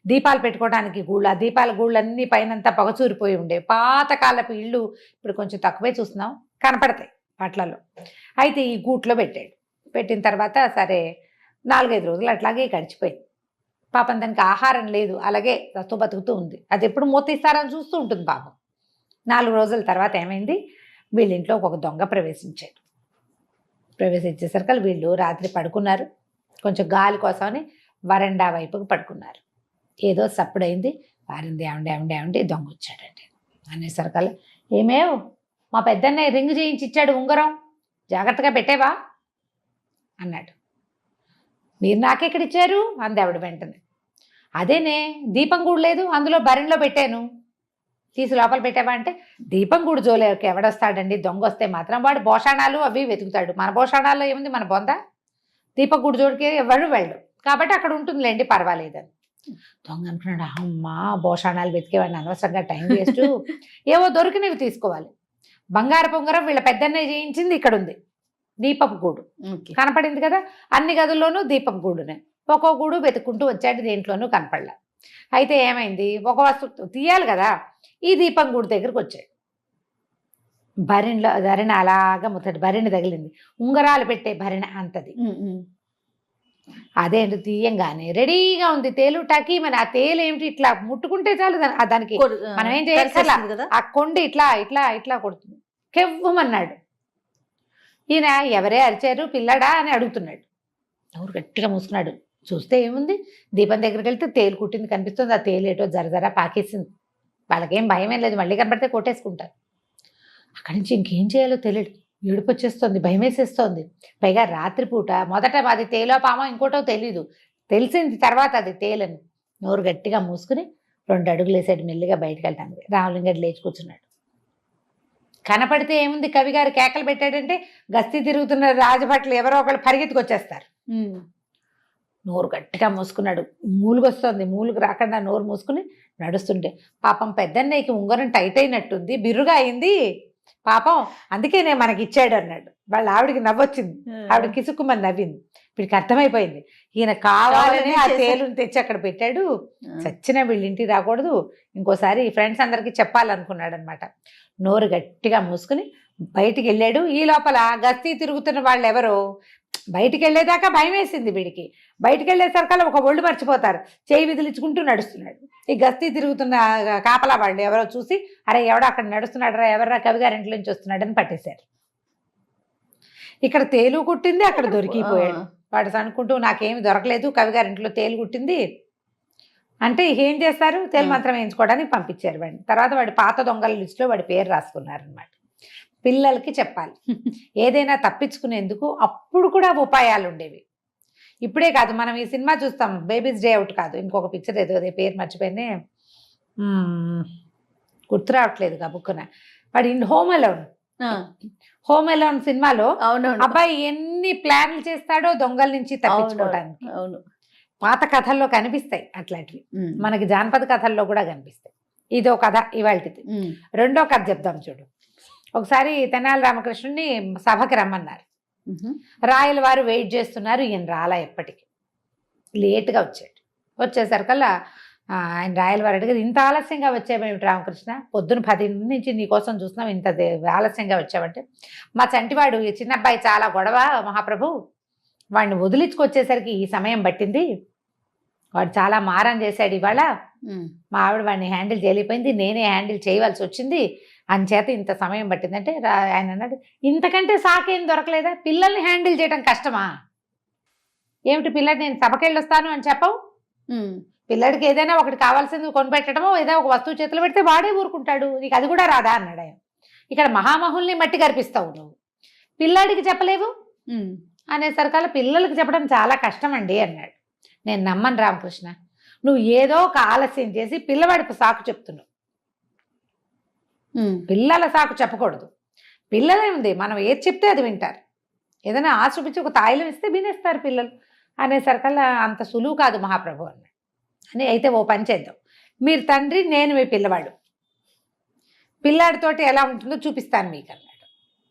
దీపాలు పెట్టుకోవడానికి గూళ్ళు. ఆ దీపాల గూళ్ళన్నీ పైనంతా పొగచూరిపోయి ఉండేవి. పాతకాలపు ఇళ్ళు ఇప్పుడు కొంచెం తక్కువే చూస్తున్నాం, కనపడతాయి వాటిలలో. అయితే ఈ గూట్లో పెట్టిన తర్వాత సరే 4-5 రోజులు అట్లాగే గడిచిపోయింది. పాపం దానికి ఆహారం లేదు, అలాగే బతుకుతూ ఉంది. అది ఎప్పుడు మూత ఇస్తారని చూస్తూ ఉంటుంది పాపం. 4 రోజుల తర్వాత ఏమైంది, వీళ్ళింట్లో ఒక దొంగ ప్రవేశించేసరికి వీళ్ళు రాత్రి పడుకున్నారు. కొంచెం గాలి కోసమని వరండా వైపుకు పడుకున్నారు. ఏదో సప్పుడైంది, వారింది ఏమండి దొంగ వచ్చాడండి అనేసరికల్లా, ఏమేవ్ మా పెద్దన్నయ్య రింగు చేయించి ఇచ్చాడు ఉంగరం, జాగ్రత్తగా పెట్టేవా అన్నాడు. మీరు నాకెక్కడ ఇచ్చారు అంది ఆవిడ వెంటనే. అదేనే దీపం గూడు లేదు, అందులో భరణిలో పెట్టాను, తీసి లోపల పెట్టావా అంటే, దీపం గూడు జోలేకి ఎవడొస్తాడండి, దొంగ వస్తే మాత్రం వాడు భోషాణాలు అవి వెతుకుతాడు, మన భోషాణాల్లో ఏముంది, మన బొంద, దీపం గూడు జోడికి ఎవడు వెళ్ళడు కాబట్టి అక్కడ ఉంటుందిలేండి పర్వాలేదని. దొంగ అనుకున్నాడు, అమ్మా భోషాణాలు వెతికేవాడిని అనవసరంగా టైం వేస్ట్, ఏవో దొరికినవి తీసుకోవాలి. బంగారు పొంగరం వీళ్ళ పెద్దన్నయ్య చేయించింది ఇక్కడ ఉంది, దీపపు గూడు కనపడింది కదా, అన్ని గదుల్లోనూ దీపపు గూడునే. ఒక్కో గూడు వెతుక్కుంటూ వచ్చాడు, దేంట్లోనూ కనపడలా. అయితే ఏమైంది, ఒక వస్తువు తీయాలి కదా, ఈ దీపం గూడు దగ్గరకు వచ్చాడు. భరిణ అలాగా ముత్తడి భరిణ తగిలింది, ఉంగరాలు పెట్టే భరిణ అంతది. అదేంటి తీయంగానే రెడీగా ఉంది తేలు, టకీ మన ఆ తేలు ఏమిటి ఇట్లా ముట్టుకుంటే చాలు దానికి మనం ఏం చేయాలి, ఆ కొండ ఇట్లా ఇట్లా ఇట్లా కొడుతుంది, కెవ్వమన్నాడు. ఈయన ఎవరే అరిచారు పిల్లడా అని అడుగుతున్నాడు. ఎవరు గట్టిగా మూసుకున్నాడు. చూస్తే ఏముంది, దీపం దగ్గరికి వెళ్తే తేలు కుట్టింది కనిపిస్తుంది, ఆ తేలు ఏటో జరజరా పాకేసింది. వాళ్ళకేం భయమేం లేదు, మళ్ళీ కనపడితే కొట్టేసుకుంటారు. అక్కడి నుంచి ఇంకేం చేయాలో తెలియదు, ఏడుపు వచ్చేస్తుంది, భయం వేసేస్తోంది. పైగా రాత్రిపూట, మొదట అది తేలో పామో ఇంకోటో తెలీదు, తెలిసింది తర్వాత అది తేలని. నోరు గట్టిగా మూసుకుని 2 అడుగులు వేసాడు మెల్లిగా బయటకు వెళ్ళటానికి. రామలింగడు లేచి కూర్చున్నాడు. కనపడితే ఏముంది, కవి గారు కేకలు పెట్టాడంటే గస్తీ తిరుగుతున్న రాజభట్లు ఎవరో ఒకళ్ళు పరిగెత్తుకొచ్చేస్తారు. నోరు గట్టిగా మూసుకున్నాడు, మూలుగొస్తుంది, మూలుగు రాకుండా నోరు మూసుకుని నడుస్తుంటే, పాపం పెద్దన్నయ్యకి ఉంగరం టైట్ అయినట్టుంది, బిర్రుగా అయింది పాపం, అందుకేనే మనకి ఇచ్చాడు అన్నాడు. వాళ్ళ ఆవిడికి నవ్వొచ్చింది, ఆవిడ కిసుక్కుమని నవ్వింది. వీడికి అర్థమైపోయింది ఈయన కావాలని ఆ కావాలనే తేలుని తెచ్చి అక్కడ పెట్టాడు, చచ్చిన వీళ్ళ ఇంటికి రాకూడదు, ఇంకోసారి ఫ్రెండ్స్ అందరికి చెప్పాలనుకున్నాడు అనమాట. నోరు గట్టిగా మూసుకుని బయటికి వెళ్ళాడు. ఈ లోపల గస్తీ తిరుగుతున్న వాళ్ళు ఎవరో బయటికి వెళ్ళేదాకా భయం వేసింది వీడికి. బయటికి వెళ్ళేసరికల్లా ఒక ఒళ్ళు మర్చిపోతారు, చేయి విదిలించుకుంటూ నడుస్తున్నాడు. ఈ గస్తీ తిరుగుతున్న కాపలా వాళ్ళు ఎవరో చూసి అరే ఎవడో అక్కడ నడుస్తున్నాడు రా, ఎవర్రా కవి గారి ఇంట్లో నుంచి వస్తున్నాడని పట్టేశారు. ఇక్కడ తేలు కుట్టింది, అక్కడ దొరికిపోయాడు. వాడు అనుకుంటూ నాకేమి దొరకలేదు, కవి గారి ఇంట్లో తేలు కుట్టింది అంటే ఏం చేస్తారు, తేలు మంత్రం వేయించుకోవడానికి పంపించారు వాడిని. తర్వాత వాడి పాత దొంగల లిస్టులో వాడి పేరు రాసుకున్నారనమాట. పిల్లలకి చెప్పాలి ఏదైనా తప్పించుకునేందుకు అప్పుడు కూడా ఉపాయాలు ఉండేవి. ఇప్పుడే కాదు, మనం ఈ సినిమా చూస్తాం బేబీస్ డే అవుట్ కాదు, ఇంకొక పిక్చర్ ఏదో అదే పేరు మర్చిపోయింది, గుర్తు రావట్లేదు కబుక్కున. వాడి హోమ్ అలోన్ సినిమాలో అబ్బాయి ఎన్ని ప్లాన్లు చేస్తాడో దొంగల నుంచి తప్పించుకోవడానికి. పాత కథల్లో కనిపిస్తాయి అట్లాంటివి, మనకి జానపద కథల్లో కూడా కనిపిస్తాయి. ఇదో కథ ఇవాళది. రెండో కథ చెప్దాం చూడు. ఒకసారి తెనాలి రామకృష్ణుడిని సభకి రమ్మన్నారు. రాయల వారు వెయిట్ చేస్తున్నారు, ఈయన రాలా, ఎప్పటికీ లేట్గా వచ్చాడు. వచ్చేసరికల్లా ఆయన రాయల వారు అడిగారు, ఇంత ఆలస్యంగా వచ్చావేమిటి రామకృష్ణ, పొద్దున 10 నుంచి నీకోసం చూస్తున్నాం, ఇంత ఆలస్యంగా వచ్చావంటే, మా చంటివాడు ఈ చిన్న అబ్బాయి చాలా గొడవ మహాప్రభు, వాడిని వదిలించుకొచ్చేసరికి ఈ సమయం పట్టింది, వాడు చాలా మారం చేశాడు ఇవాళ, మా ఆవిడ వాడిని హ్యాండిల్ చేయలేకపోయింది, నేనే హ్యాండిల్ చేయవలసి వచ్చింది, అంచేత ఇంత సమయం పట్టిందంటే ఆయన అన్నాడు, ఇంతకంటే సాకేం దొరకలేదా, పిల్లల్ని హ్యాండిల్ చేయడం కష్టమా ఏమిటి, పిల్లడు నేను సభకెళ్ళి వస్తాను అని చెప్పవు, పిల్లడికి ఏదైనా ఒకటి కావాల్సింది కొనిపెట్టడమో ఏదైనా ఒక వస్తువు చేతులు పెడితే వాడే ఊరుకుంటాడు, నీకు అది కూడా రాదా అన్నాడు ఆయన. ఇక్కడ మహామహుల్ని మట్టి కనిపిస్తావు నువ్వు, పిల్లాడికి చెప్పలేవు అనేసరికల్లా పిల్లలకి చెప్పడం చాలా కష్టం అండి అన్నాడు. నేను నమ్మను రామకృష్ణ, నువ్వు ఏదో ఒక ఆలస్యం చేసి పిల్లవాడికి సాకు చెప్తున్నావు, పిల్లల సాకు చెప్పకూడదు. పిల్లలే ఉంది, మనం ఏది చెప్తే అది వింటారు, ఏదైనా ఆశ చూపించి ఒక తాయిలం ఇస్తే వినేస్తారు పిల్లలు అనేసరికల్లా అంత సులువు కాదు మహాప్రభు అన్నాడు. అని అయితే ఓ పని చేద్దాం, మీరు తండ్రి నేను మీ పిల్లవాడు, పిల్లాడితోటి ఎలా ఉంటుందో చూపిస్తాను మీకు అన్నాడు.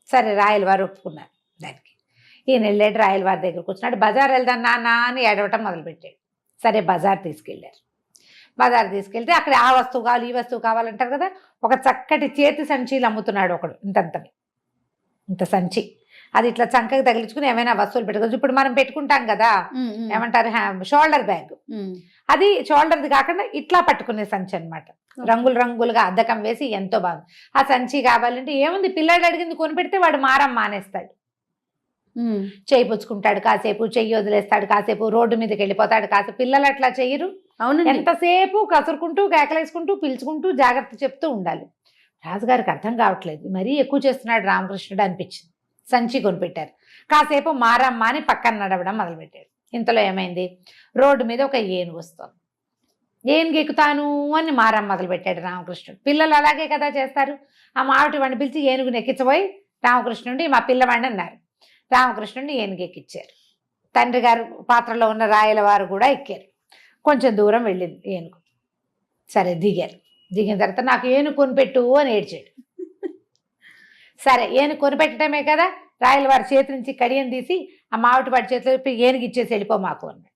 సరే రాయల వారు ఒప్పుకున్నారు దానికి. ఈయన వెళ్ళాడు, రాయల వారి దగ్గర కూర్చున్నాడు. బజార్ వెళ్దాం నాన్న అని ఏడవటం మొదలుపెట్టాడు. సరే బజార్ తీసుకెళ్ళారు. బజార్ తీసుకెళ్తే అక్కడ ఆ వస్తువు కావాలి ఈ వస్తువు కావాలంటారు కదా, ఒక చక్కటి చేతి సంచీలు అమ్ముతున్నాడు ఒకడు, ఇంత సంచి, అది ఇట్లా చంకకి తగిలించుకుని ఏమైనా వస్తువులు పెట్టుకోవచ్చు. ఇప్పుడు మనం పెట్టుకుంటాం కదా ఏమంటారు షోల్డర్ బ్యాగ్, అది షోల్డర్ది కాకుండా ఇట్లా పట్టుకునే సంచి అనమాట, రంగులు రంగులుగా అద్దకం వేసి ఎంతో బాగుంది. ఆ సంచి కావాలంటే ఏముంది, పిల్లాడు అడిగింది కొనిపెడితే వాడు మారం మానేస్తాడు, చేయి పుచ్చుకుంటాడు, కాసేపు చెయ్యి వదిలేస్తాడు, కాసేపు రోడ్డు మీదకి వెళ్ళిపోతాడు, కాసేపు. పిల్లలు అట్లా చెయ్యరు, ఎంతసేపు కసురుకుంటూ కేకలేసుకుంటూ పిలుచుకుంటూ జాగ్రత్త చెప్తూ ఉండాలి. రాజుగారికి అర్థం కావట్లేదు, మరీ ఎక్కువ చేస్తున్నాడు రామకృష్ణుడు అనిపించింది. సంచి కొనిపెట్టారు, కాసేపు మారమ్మ అని పక్కన నడవడం మొదలుపెట్టాడు. ఇంతలో ఏమైంది, రోడ్డు మీద ఒక ఏనుగు వస్తుంది. ఏనుగు ఎక్కుతాను అని మారమ్మ మొదలుపెట్టాడు రామకృష్ణుడు. పిల్లలు అలాగే కదా చేస్తారు. ఆ మావిటి వాడిని పిలిచి ఏనుగుని ఎక్కించబోయి రామకృష్ణుడి మా పిల్లవాడిని అన్నారు. రామకృష్ణుడిని ఏనుగు ఎక్కించారు. తండ్రి గారు పాత్రలో ఉన్న రాయల వారు కూడా ఎక్కారు. కొంచెం దూరం వెళ్ళింది ఏనుగు. సరే దిగారు. దిగిన తర్వాత నాకు ఏనుగు కొనిపెట్టు అని ఏడ్చాడు. సరే ఏనుగు కొనిపెట్టడమే కదా, రాయల వారి చేతి నుంచి కడియం తీసి ఆ మావిటి వాడి చేతిలో ఏనుగు ఇచ్చేసి వెళ్ళిపో మాకు అన్నాడు.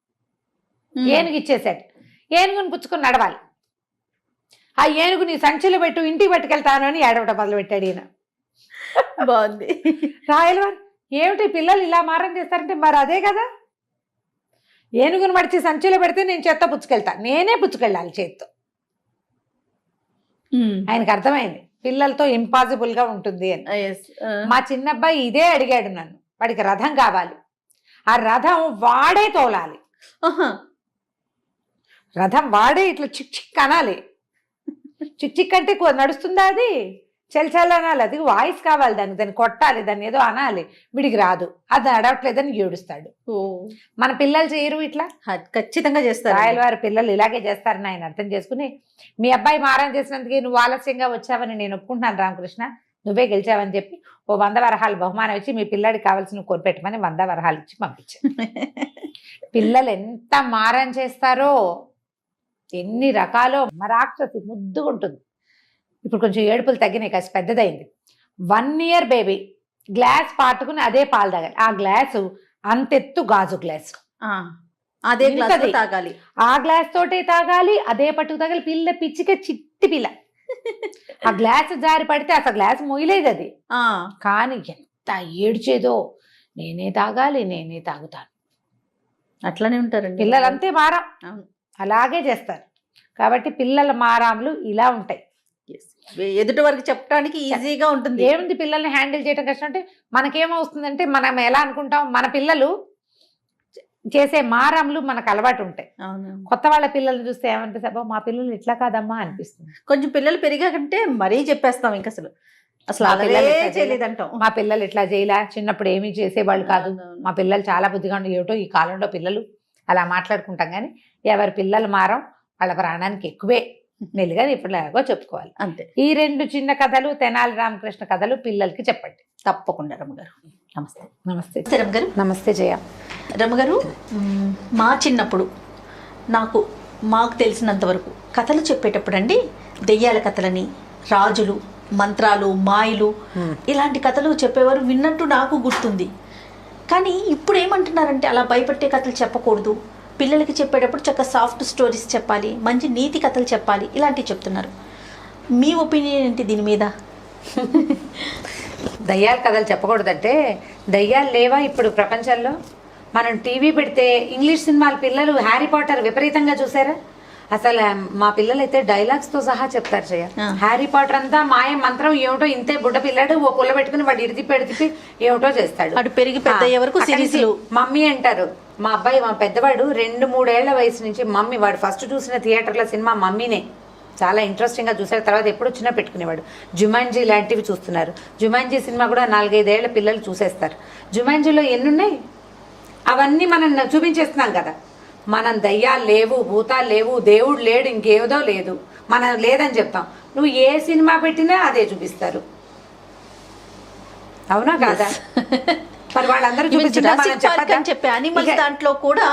ఏనుగు ఇచ్చేసాడు. ఏనుగుని పుచ్చుకొని నడవాలి. ఆ ఏనుగు నీ సంచిలో పెట్టు, ఇంటికి పట్టుకెళ్తాను అని ఏడవటం మొదలుపెట్టాడు ఈయన. బాగుంది. రాయల వారు ఏమిటి పిల్లలు ఇలా మారం చేస్తారంటే, మరి అదే కదా, ఏనుగును మడిచి సంచిలో పెడితే నేను చేత్తో పుచ్చుకెళ్తా, నేనే పుచ్చుకెళ్ళాలి చేత్తో. ఆయనకు అర్థమైంది పిల్లలతో ఇంపాసిబుల్ గా ఉంటుంది అని. మా చిన్నబ్బాయి ఇదే అడిగాడు నన్ను, వాడికి రథం కావాలి, ఆ రథం వాడే తోలాలి, రథం వాడే ఇట్లా చిక్ చిక్ అనాలి. చిక్ చిక్ అంటే నడుస్తుందా, అది చల్ అనాలి, అది వాయిస్ కావాలి దాన్ని కొట్టాలి, దాన్ని ఏదో అనాలి. వీడికి రాదు, అది అడవట్లేదని ఏడుస్తాడు. మన పిల్లలు చేయరు ఇట్లా, ఖచ్చితంగా చేస్తారు. రాయల వారి పిల్లలు ఇలాగే చేస్తారని ఆయన అర్థం చేసుకుని, మీ అబ్బాయి మారం చేసినందుకే నువ్వు ఆలస్యంగా వచ్చావని నేను ఒప్పుకుంటున్నాను రామకృష్ణ, నువ్వే గెలిచావని చెప్పి ఓ 100 వరహాలు బహుమానం ఇచ్చి మీ పిల్లాడికి కావాల్సిన కొనిపెట్టమని 100 వరహాలు ఇచ్చి పంపించాను. పిల్లలు ఎంత మారం చేస్తారో, ఎన్ని రకాలో. రాక్షసి ముద్దుగా ఉంటుంది. ఇప్పుడు కొంచెం ఏడుపులు తగ్గినాయి, కాస్త పెద్దదైంది. 1 year బేబీ గ్లాస్ పాటుకుని అదే పాలు తాగాలి. ఆ గ్లాసు అంతెత్తు గాజు గ్లాస్, అదే గ్లాస్ ఇంతది. తాగాలి. ఆ గ్లాస్ తోటే తాగాలి, అదే పట్టుకు తాగాలి. పిల్ల పిచ్చిక చిట్టి పిల్ల. ఆ గ్లాస్ జారి పడితే అసలు గ్లాస్ మొయ్యలేదు అది. కానీ ఎంత ఏడ్చేదో, నేనే తాగాలి, నేనే తాగుతాను. అట్లనే ఉంటారండి పిల్లలంతే మారం, అవును. అలాగే చేస్తారు. కాబట్టి పిల్లల మారాములు ఇలా ఉంటాయి. ఎదుటి వరకు చెప్పడానికి ఈజీగా ఉంటుంది. ఏముంది పిల్లల్ని హ్యాండిల్ చేయడం కష్టం అంటే, మనకేమవుతుందంటే మనం ఎలా అనుకుంటాం, మన పిల్లలు చేసే మారాములు మనకు అలవాటు ఉంటాయి. కొత్త వాళ్ళ పిల్లల్ని చూస్తే ఏమనిపిస్తుంది, మా పిల్లలు ఇట్లా కాదమ్మా అనిపిస్తుంది. కొంచెం పిల్లలు పెరిగాకంటే మరీ చెప్పేస్తాం ఇంక అసలు మా పిల్లలు ఇట్లా చేయలేదంటాం. మా పిల్లలు ఇట్లా చేయలే, చిన్నప్పుడు ఏమీ చేసేవాళ్ళు కాదు, మా పిల్లలు చాలా బుద్ధిగా ఉండే. ఏమిటో ఈ కాలంలో పిల్లలు అలా మాట్లాడుకుంటాం. కానీ ఎవరి పిల్లలు మారం వాళ్ళ ప్రాణానికి ఎక్కువే మెల్లిగా ఇప్పుడులాగో చెప్పుకోవాలి. అంతే. ఈ 2 చిన్న కథలు తెనాలి రామకృష్ణ కథలు పిల్లలకి చెప్పండి. తప్పకుండా రమ్మగారు. నమస్తే. నమస్తే రమ్మగారు. నమస్తే జయ. రమ్మగారు, మా చిన్నప్పుడు మాకు తెలిసినంత వరకు కథలు చెప్పేటప్పుడు అండి, దెయ్యాల కథలని, రాజులు, మంత్రాలు, మాయలు ఇలాంటి కథలు చెప్పేవారు విన్నట్టు నాకు గుర్తుంది. కానీ ఇప్పుడు ఏమంటున్నారంటే అలా భయపెట్టే కథలు చెప్పకూడదు, పిల్లలకి చెప్పేటప్పుడు చక్కగా సాఫ్ట్ స్టోరీస్ చెప్పాలి, మంచి నీతి కథలు చెప్పాలి, ఇలాంటివి చెప్తున్నారు. మీ ఒపీనియన్ ఏంటి దీని మీద? దయ్యాల కథలు చెప్పకూడదంటే, దయ్యాలు లేవా ఇప్పుడు ప్రపంచంలో? మనం టీవీ పెడితే ఇంగ్లీష్ సినిమాలు పిల్లలు హ్యారీ పాటర్ విపరీతంగా చూసారా? అసలు మా పిల్లలైతే డైలాగ్స్తో సహా చెప్తారు జయ. హ్యారీ పాటర్ అంతా మాయ మంత్రం ఏమిటో, ఇంతే బుడ్డ పిల్లాడు, ఓ పుల్ల పెట్టుకుని వాడు ఇడిదిప్పి ఏమిటో చేస్తాడు. అటు పెరిగి పెద్ద అయ్యే వరకు సిరీస్లు మమ్మీ అంటారు. మా అబ్బాయి, మా పెద్దవాడు 2-3 ఏళ్ల వయసు నుంచి మమ్మీ, వాడు ఫస్ట్ చూసిన థియేటర్లో సినిమా మమ్మీనే. చాలా ఇంట్రెస్టింగ్గా చూసారు. తర్వాత ఎప్పుడు వచ్చినా పెట్టుకునేవాడు. జుమాంజీ లాంటివి చూస్తున్నారు. జుమాంజీ సినిమా కూడా 4-5 ఏళ్ల పిల్లలు చూసేస్తారు. జుమాంజీలో ఎన్నున్నాయి అవన్నీ మనం చూపించేస్తున్నాం కదా. మనం దయ్యాలు లేవు, భూతాలు లేవు, దేవుడు లేడు, ఇంకేదో లేదు, మనం లేదని చెప్తాం. నువ్వు ఏ సినిమా పెట్టినా అదే చూపిస్తారు. అవునా కాదా? మరి వాళ్ళందరూ చెప్పే అనిమల్స్ దాంట్లో కూడా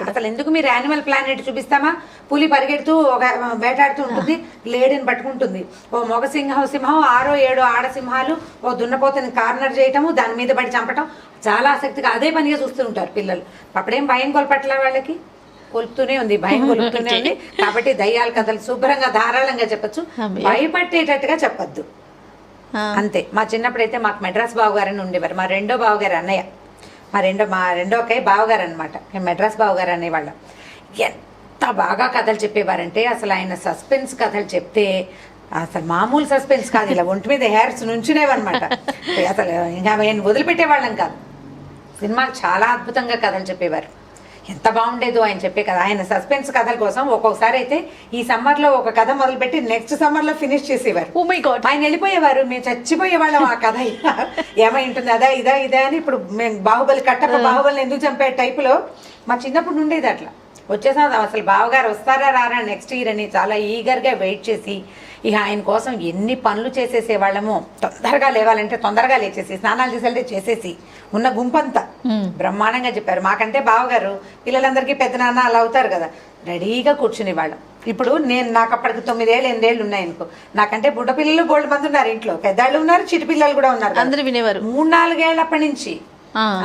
అసలు ఎందుకు మీరు యానిమల్ ప్లానెట్ చూపిస్తామా? పులి పరిగెడుతూ ఒక వేటాడుతూ ఉంటుంది, లేడీని పట్టుకుంటుంది. ఓ మగ సింహం 6-7 ఆడసింహాలు ఓ దున్నపోతని కార్నర్ చేయటము, దాని మీద పడి చంపటం, చాలా ఆసక్తిగా అదే పనిగా చూస్తూ ఉంటారు పిల్లలు. అప్పుడేం భయం కొలపట్ల వాళ్ళకి? కొలుపుతూనే ఉంది, భయం కొలుపుతూనే ఉంది. కాబట్టి దయ్యాల కథలు శుభ్రంగా ధారాళంగా చెప్పచ్చు, భయపట్టేటట్టుగా చెప్పద్దు. అంతే. మా చిన్నప్పుడైతే మాకు మెడ్రాస్ బావగారని ఉండేవారు. మా రెండో బావగారు అన్నయ్య, మా రెండో అక్కయ్య బావగారు అనమాట. మేము మెడ్రాస్ బావగారు అనేవాళ్ళం. ఎంత బాగా కథలు చెప్పేవారంటే, అసలు ఆయన సస్పెన్స్ కథలు చెప్తే అసలు మామూలు సస్పెన్స్ కాదు, ఇలా ఒంటి మీద హెయిర్స్ నుంచునేవన్నమాట. అసలు ఇంకా ఆయన వదిలిపెట్టేవాళ్ళం కాదు. సినిమాలు చాలా అద్భుతంగా కథలు చెప్పేవారు. ఎంత బాగుండేదో ఆయన చెప్పే కథ. ఆయన సస్పెన్స్ కథల కోసం ఒక్కొక్కసారి అయితే ఈ సమ్మర్లో ఒక కథ మొదలుపెట్టి నెక్స్ట్ సమ్మర్లో ఫినిష్ చేసేవారు. ఆయన వెళ్ళిపోయేవారు, మేము చచ్చిపోయేవాళ్ళం. ఆ కథ ఏమై ఉంటుంది, అదా ఇదా అని. ఇప్పుడు మేము బాహుబలి కట్టప్ప బాహుబలిని ఎందుకు చంపే టైపులో మా చిన్నప్పుడు ఉండేది. అట్లా వచ్చేసాం. అసలు బావగారు వస్తారా రారా నెక్స్ట్ ఇయర్ అని చాలా ఈగర్గా వెయిట్ చేసి ఇక ఆయన కోసం ఎన్ని పనులు చేసేసేవాళ్ళము. తొందరగా లేవాలంటే తొందరగా లేచేసి, స్నానాలు చేసేస్తే చేసేసి, ఉన్న గుంపంతా బ్రహ్మాండంగా చెప్పారు. మాకంటే బావగారు పిల్లలందరికీ పెద్ద నాన్న అలా అవుతారు కదా, రెడీగా కూర్చునేవాళ్ళం. ఇప్పుడు నాకు అప్పటికి 9-8 ఏళ్ళు ఉన్నాయనుకో, నాకంటే బుడ్డ పిల్లలు బోల్డ్ మంది ఉన్నారు ఇంట్లో, పెద్దాళ్ళు ఉన్నారు, చిటి పిల్లలు కూడా ఉన్నారు. అందరూ వినేవారు. 3-4 ఏళ్ళప్పటి నుంచి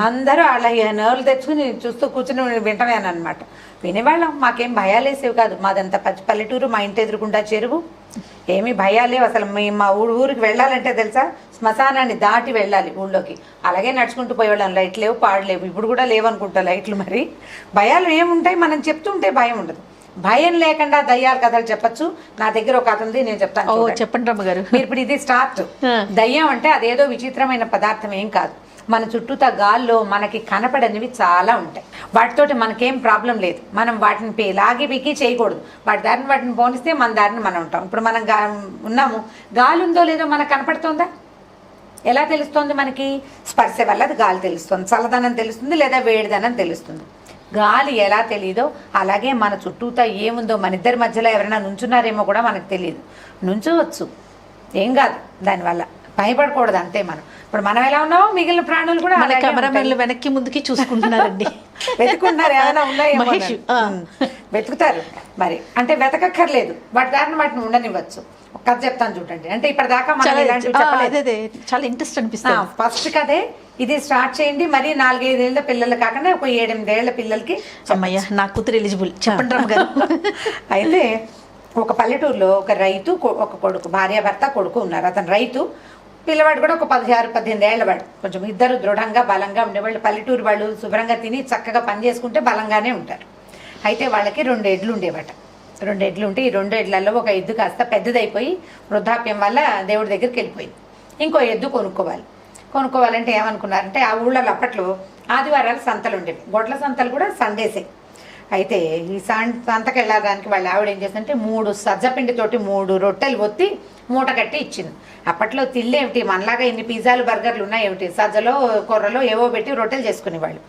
అందరూ అలా నర్వులు తెచ్చుకుని చూస్తూ కూర్చుని వింటమేను అనమాట. వినేవాళ్ళం. మాకేం భయాలేసేవి కాదు. మాదంతా పల్లెటూరు, మా ఇంటి ఎదురుకుండా చెరువు, ఏమీ భయాలేవు అసలు. మేము మా ఊరికి వెళ్ళాలంటే తెలుసా, శ్మశానాన్ని దాటి వెళ్ళాలి ఊళ్ళోకి. అలాగే నడుచుకుంటూ పోయేవాళ్ళం. లైట్లు లేవు, పాడలేవు. ఇప్పుడు కూడా లేవనుకుంటా లైట్లు. మరి భయాలు ఏముంటాయి, మనం చెప్తుంటే భయం ఉండదు. భయం లేకుండా దయ్యాల కథలు చెప్పచ్చు. నా దగ్గర ఒక కథ ఉంది, నేను చెప్తాను. చెప్పండి రమ్మగారు. మీరు ఇప్పుడు ఇది స్టార్ట్. దయ్యం అంటే అదేదో విచిత్రమైన పదార్థం ఏం కాదు. మన చుట్టూతా గాల్లో మనకి కనపడనివి చాలా ఉంటాయి. వాటితోటి మనకేం ప్రాబ్లం లేదు. మనం వాటిని లాగి పీకి చేయకూడదు. వాటిని పోనిస్తే మన దారిని మనం ఉంటాం. ఇప్పుడు మనం ఉన్నాము, గాలి ఉందో లేదో మనకు కనపడుతుందా? ఎలా తెలుస్తుంది మనకి? స్పర్శ వల్ల అది గాలి తెలుస్తుంది, చల్లదనం తెలుస్తుంది, లేదా వేడిదనం తెలుస్తుంది. గాలి ఎలా తెలియదో అలాగే మన చుట్టూతా ఏముందో, మన ఇద్దరి మధ్యలో ఎవరైనా నుంచున్నారేమో కూడా మనకు తెలియదు. నుంచోవచ్చు, ఏం కాదు, దానివల్ల భయపడకూడదు. అంతే. ఇప్పుడు మనం ఎలా ఉన్నామో మిగిలిన ప్రాణులు కూడా కెమెరామెన్లు వెనక్కి ముందుకి చూసుకుంటున్నారండి. వెతుకుంటున్నారు, ఏమైనా ఉన్నాయేమో వెతుకుతారు. మరి అంటే వెతకక్కర్లేదు, వాటిని ఉండనివ్వచ్చు. ఒక కథ చెప్తాను చూడండి. అంటే ఇప్పటిదాకా మనం చాలా ఇలాంటివి చెప్పలేదు. అదే చాలా ఇంట్రెస్ట్ అనిపిస్తుంది. ఫస్ట్ కథే ఇది స్టార్ట్ చేయండి. మరి 4-5 ఏళ్ళ పిల్లలు కాకుండా ఒక 7-8 ఏళ్ల పిల్లలకి. అమ్మయ్య నా కూతురు ఎలిజిబుల్, చెప్పండి రామ్ గారు. అయితే ఒక పల్లెటూరులో ఒక రైతు, ఒక కొడుకు, భార్యాభర్త కొడుకు ఉన్నారు. అతను రైతు, పిల్లవాడు కూడా ఒక 16-18 ఏళ్ల వాడు. కొంచెం ఇద్దరు దృఢంగా బలంగా ఉండేవాళ్ళు. పల్లెటూరు వాళ్ళు శుభ్రంగా తిని చక్కగా పని చేసుకుంటే బలంగానే ఉంటారు. అయితే వాళ్ళకి 2 ఎడ్లు ఉండేవట. 2 ఎడ్లు ఉంటే ఈ 2 ఎడ్లలో ఒక ఎద్దు కాస్త పెద్దదైపోయి వృద్ధాప్యం వల్ల దేవుడి దగ్గరికి వెళ్ళిపోయింది. ఇంకో ఎద్దు కొనుక్కోవాలంటే ఏమనుకున్నారంటే, ఆ ఊళ్ళలో అప్పట్లో ఆదివారాలు సంతలు ఉండేవి. గొడ్ల సంతలు కూడా సండేసే. అయితే ఈ సంతకి వెళ్ళడానికి వాళ్ళ ఆవిడ ఏం చేసిందంటే 3 సజ్జపిండితోటి 3 రొట్టెలు ఒత్తి మూట కట్టి ఇచ్చింది. అప్పట్లో తిల్లు ఏమిటి, మనలాగా ఇన్ని పిజ్జాలు బర్గర్లు ఉన్నాయి ఏమిటి, సజ్జలో కొర్రలో ఏవో పెట్టి రొట్టెలు చేసుకునేవాళ్ళు.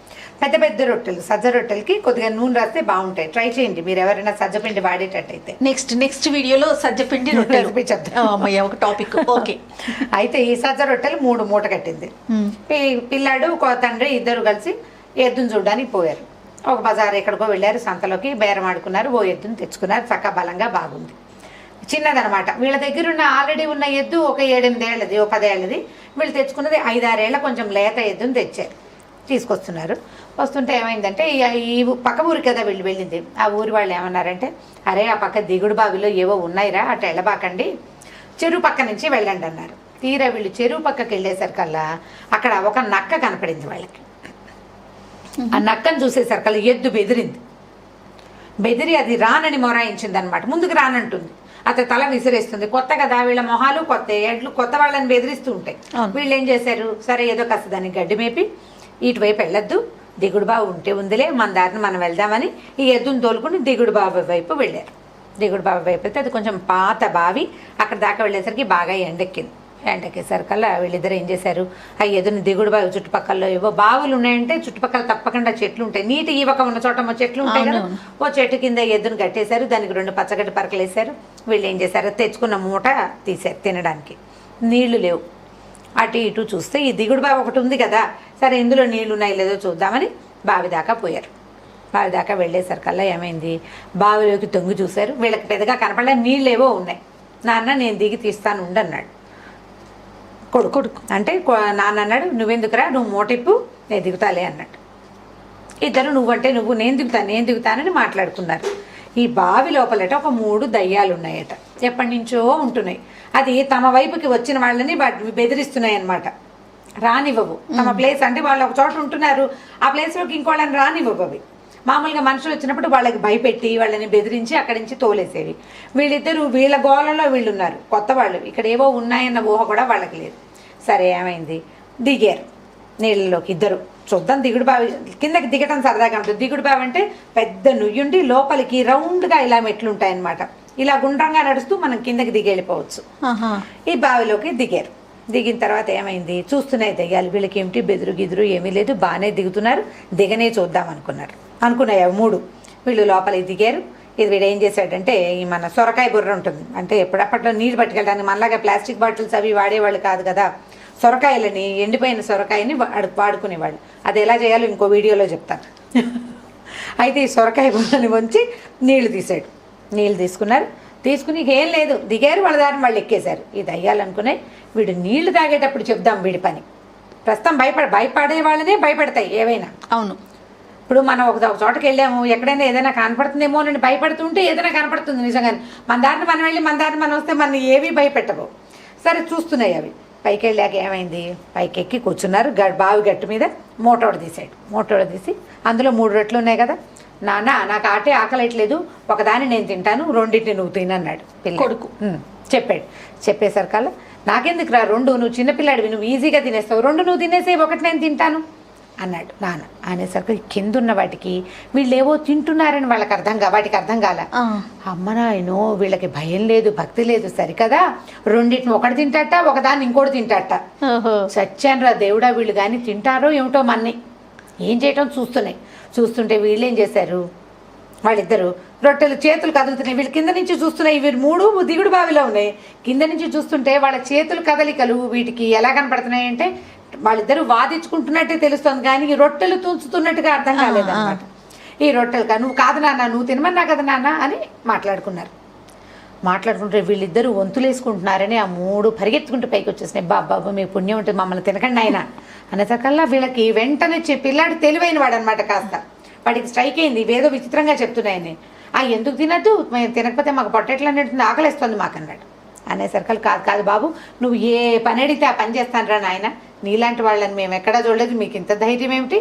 పెద్ద పెద్ద రొట్టెలు, సజ్జ రొట్టెలకి కొద్దిగా నూనె రాస్తే బాగుంటాయి. ట్రై చేయండి మీరు ఎవరైనా సజ్జపిండి వాడేటట్టయితే. నెక్స్ట్ వీడియోలో సజ్జపిండి రొట్టెలు చెప్తాను. అమ్మయ్య ఒక టాపిక్. ఓకే. అయితే ఈ సజ్జ రొట్టెలు 3 మూట కట్టింది. పిల్లాడు తండ్రి ఇద్దరు కలిసి ఎద్దును చూడడానికి పోయారు. ఒక బజార్ ఎక్కడికో వెళ్ళారు, సంతలోకి బేరం ఆడుకున్నారు. ఓ ఎద్దును తెచ్చుకున్నారు. చక్క బలంగా బాగుంది, చిన్నదనమాట. వీళ్ళ దగ్గర ఉన్న ఆల్రెడీ ఉన్న ఎద్దు ఒక 7-8 ఏళ్ళది, ఓ 10 ఏళ్ళది. వీళ్ళు తెచ్చుకున్నది 5-6 ఏళ్ళ కొంచెం లేత ఎద్దును తెచ్చారు. తీసుకొస్తున్నారు. వస్తుంటే ఏమైందంటే ఈ పక్క ఊరి కదా వీళ్ళు వెళ్ళింది. ఆ ఊరి వాళ్ళు ఏమన్నారంటే, అరే ఆ పక్క దిగుడు బావిలో ఏవో ఉన్నాయిరా, అటు వెళ్ళబాకండి, చెరువు పక్క నుంచి వెళ్ళండి అన్నారు. తీరా వీళ్ళు చెరువు పక్కకి వెళ్ళేసరికల్లా అక్కడ ఒక నక్క కనపడింది వాళ్ళకి. ఆ నక్కను చూసేసరికల్లా ఎద్దు బెదిరి అది రానని మొరాయించింది అనమాట. ముందుకు రానంటుంది, అతను తల విసిరేస్తుంది. కొత్త కదా వీళ్ళ మొహాలు కొత్త, ఎడ్లు కొత్త వాళ్ళని బెదిరిస్తూ ఉంటాయి. వీళ్ళు ఏం చేశారు, సరే ఏదో కాస్త దాన్ని గడ్డి మేపి ఇటువైపు వెళ్ళొద్దు, దిగుడు బావి ఉంటే ఉందిలే, మన దారిని మనం వెళ్దామని ఈ ఎద్దును తోలుకుని దిగుడు బావి వైపు వెళ్ళారు. దిగుడు బావి వైపు వెళ్తే అది కొంచెం పాత బావి. అక్కడ దాకా వెళ్ళేసరికి బాగా ఎండెక్కేసరికల్లా వీళ్ళిద్దరు ఏం చేశారు, ఆ ఎదురుని దిగుడు బావి చుట్టుపక్కల ఏవో బావులు ఉన్నాయంటే చుట్టుపక్కల తప్పకుండా చెట్లు ఉంటాయి. నీటి ఈవక ఉన్న చోట చెట్లు ఉంటాయి కదా, ఓ చెట్టు కింద ఎద్దును కట్టేశారు. దానికి 2 పచ్చగడ్డి పరకలు వేశారు. వీళ్ళు ఏం చేశారు, తెచ్చుకున్న మూట తీశారు తినడానికి. నీళ్లు లేవు. అటు ఇటు చూస్తే ఈ దిగుడు బావి ఒకటి ఉంది కదా, సరే ఇందులో నీళ్లు ఉన్నాయి లేదో చూద్దామని బావి దాకా పోయారు. బావి దాకా వెళ్ళేసరికల్లా ఏమైంది, బావిలోకి తొంగి చూశారు. వీళ్ళకి పెద్దగా కనపడలే, నీళ్ళు ఏవో ఉన్నాయి. నాన్న నేను దిగి తీస్తాను ఉండన్నాడు కొడుకు. అంటే నాన్న అన్నాడు, నువ్వెందుకురా, నువ్వు మోటిప్పు, నేను దిగుతాలే అన్నాడు. ఇద్దరు నువ్వంటే నువ్వు, నేను దిగుతానని మాట్లాడుకున్నారు. ఈ బావి లోపలట ఒక 3 దయ్యాలు ఉన్నాయట, ఎప్పటి నుంచో ఉంటున్నాయి. అది తమ వైపుకి వచ్చిన వాళ్ళని బెదిరిస్తున్నాయి అన్నమాట. రానివ్వవు. తమ ప్లేస్ అంటే వాళ్ళు ఒక చోట ఉంటున్నారు, ఆ ప్లేస్లోకి ఇంకోళ్ళని రానివ్వవు. అవి మామూలుగా మనుషులు వచ్చినప్పుడు వాళ్ళకి భయపెట్టి వాళ్ళని బెదిరించి అక్కడి నుంచి తోలేసేవి. వీళ్ళిద్దరూ వీళ్ళ గోళంలో వీళ్ళు ఉన్నారు, కొత్త వాళ్ళు. ఇక్కడ ఏవో ఉన్నాయన్న ఊహ కూడా వాళ్ళకి లేదు. సరే ఏమైంది, దిగారు నీళ్ళలోకి ఇద్దరు. చూద్దాం దిగుడు బావి, కిందకి దిగటం సరదాగా ఉంటుంది. దిగుడు బావి అంటే పెద్ద నుయ్యుండి లోపలికి రౌండ్గా ఇలా మెట్లు ఉంటాయన్నమాట. ఇలా గుండ్రంగా నడుస్తూ మనం కిందకి దిగి వెళ్ళిపోవచ్చు. ఈ బావిలోకి దిగారు. దిగిన తర్వాత ఏమైంది, చూస్తున్నాయి దయ్యాలు. వీళ్ళకి ఏమిటి బెదురు గిదురు ఏమీ లేదు, బాగానే దిగుతున్నారు, దిగనే చూద్దాం అనుకున్నాయి 3. వీళ్ళు లోపలికి దిగారు. ఇది వీడు ఏం చేశాడంటే, ఈ మన సొరకాయ బుర్ర ఉంటుంది, అంటే ఎప్పుడప్పట్లో నీళ్ళు పట్టుకెళ్ళడానికి మనలాగా ప్లాస్టిక్ బాటిల్స్ అవి వాడేవాళ్ళు కాదు కదా, సొరకాయలని, ఎండిపోయిన సొరకాయని వాడుకునేవాళ్ళు. అది ఎలా చేయాలో ఇంకో వీడియోలో చెప్తాను. అయితే ఈ సొరకాయ బుర్రని వంచి నీళ్లు తీసాడు. నీళ్ళు తీసుకుని ఏం లేదు, దిగారు, వాళ్ళ దారిని వాళ్ళు ఎక్కేశారు. ఈ దయ్యాలనుకునే వీడు నీళ్లు తాగేటప్పుడు చెప్దాం వీడి పని. ప్రస్తుతం భయపడే వాళ్ళనే భయపడతాయి ఏవైనా. అవును. ఇప్పుడు మనం ఒక చోటకి వెళ్ళాము, ఎక్కడైనా ఏదైనా కనపడుతుందేమో అని భయపడుతుంటే ఏదైనా కనపడుతుంది నిజంగానే. మన దారిని మనం వెళ్ళి మన దారిని మనం వస్తే మన ఏవి భయపెట్టవు. సరే చూస్తున్నాయి అవి. పైకి వెళ్ళాక ఏమైంది, పైకి ఎక్కి కూర్చున్నారు. బావి గట్టు మీద మోటోడు తీసి అందులో 3 రొట్టెలు ఉన్నాయి కదా, నాన్న నాకు ఆకలేట్లేదు, ఒకదాన్ని నేను తింటాను, 2 నువ్వు తినన్నాడు కొడుకు. చెప్పేసరికల్లా నాకెందుకు రా 2, నువ్వు చిన్నపిల్లాడివి, నువ్వు ఈజీగా తినేస్తావు, 2 నువ్వు తినేసే, 1 నేను తింటాను అన్నాడు నాన్న. అనేసరికి కిందున్న వాటికి వీళ్ళు ఏవో తింటున్నారని వాటికి అర్థం కాల. అమ్మ నాయనో, వీళ్ళకి భయం లేదు, భక్తి లేదు, సరికదా 2 ఒకటి తింటాట, ఒకదాన్ని ఇంకోటి తింటాట. సత్యాన్ రా దేవుడా, వీళ్ళు కానీ తింటారో ఏమిటో మన్ని ఏం చేయటం చూస్తుంటే వీళ్ళు ఏం చేశారు, వాళ్ళిద్దరు రొట్టెలు చేతులు కదులుతున్నాయి. వీళ్ళు కింద నుంచి చూస్తున్నాయి, వీరు 3 దిగుడు బావిలో ఉన్నాయి. కింద నుంచి చూస్తుంటే వాళ్ళ చేతులు కదలికలు వీటికి ఎలా కనపడుతున్నాయి అంటే, వాళ్ళిద్దరూ వాదించుకుంటున్నట్టే తెలుస్తుంది, కానీ ఈ రొట్టెలు తుంచుతున్నట్టుగా అర్థం కాలేదన్నమాట. ఈ రొట్టెలు నువ్వు కాదు నాన్న, నువ్వు తినమన్నా కదా నాన్న అని మాట్లాడుకున్నారు. మాట్లాడుకుంటే వీళ్ళిద్దరూ వంతులేసుకుంటున్నారని ఆ 3 పరిగెత్తుకుంటూ పైకి వచ్చేసినాయి. బాబా మీ పుణ్యం ఉంటుంది, మమ్మల్ని తినకండి ఆయన అనేసరికల్లా వీళ్ళకి వెంటనే పిల్లాడు తెలివైన వాడు అనమాట. కాస్త వాడికి స్ట్రైక్ అయింది, ఇవేదో విచిత్రంగా చెప్తున్నాయని. ఎందుకు తినద్దు, మేము తినకపోతే మాకు పొట్టెట్లు అన్నట్టు ఆకలిస్తుంది మాకు అన్నాడు. అనేసరికి కాదు బాబు, నువ్వు ఏ పని అడిగితే ఆ పని చేస్తానరా నాయన, నీలాంటి వాళ్ళని మేము ఎక్కడా చూడలేదు, మీకు ఇంత ధైర్యం ఏమిటి,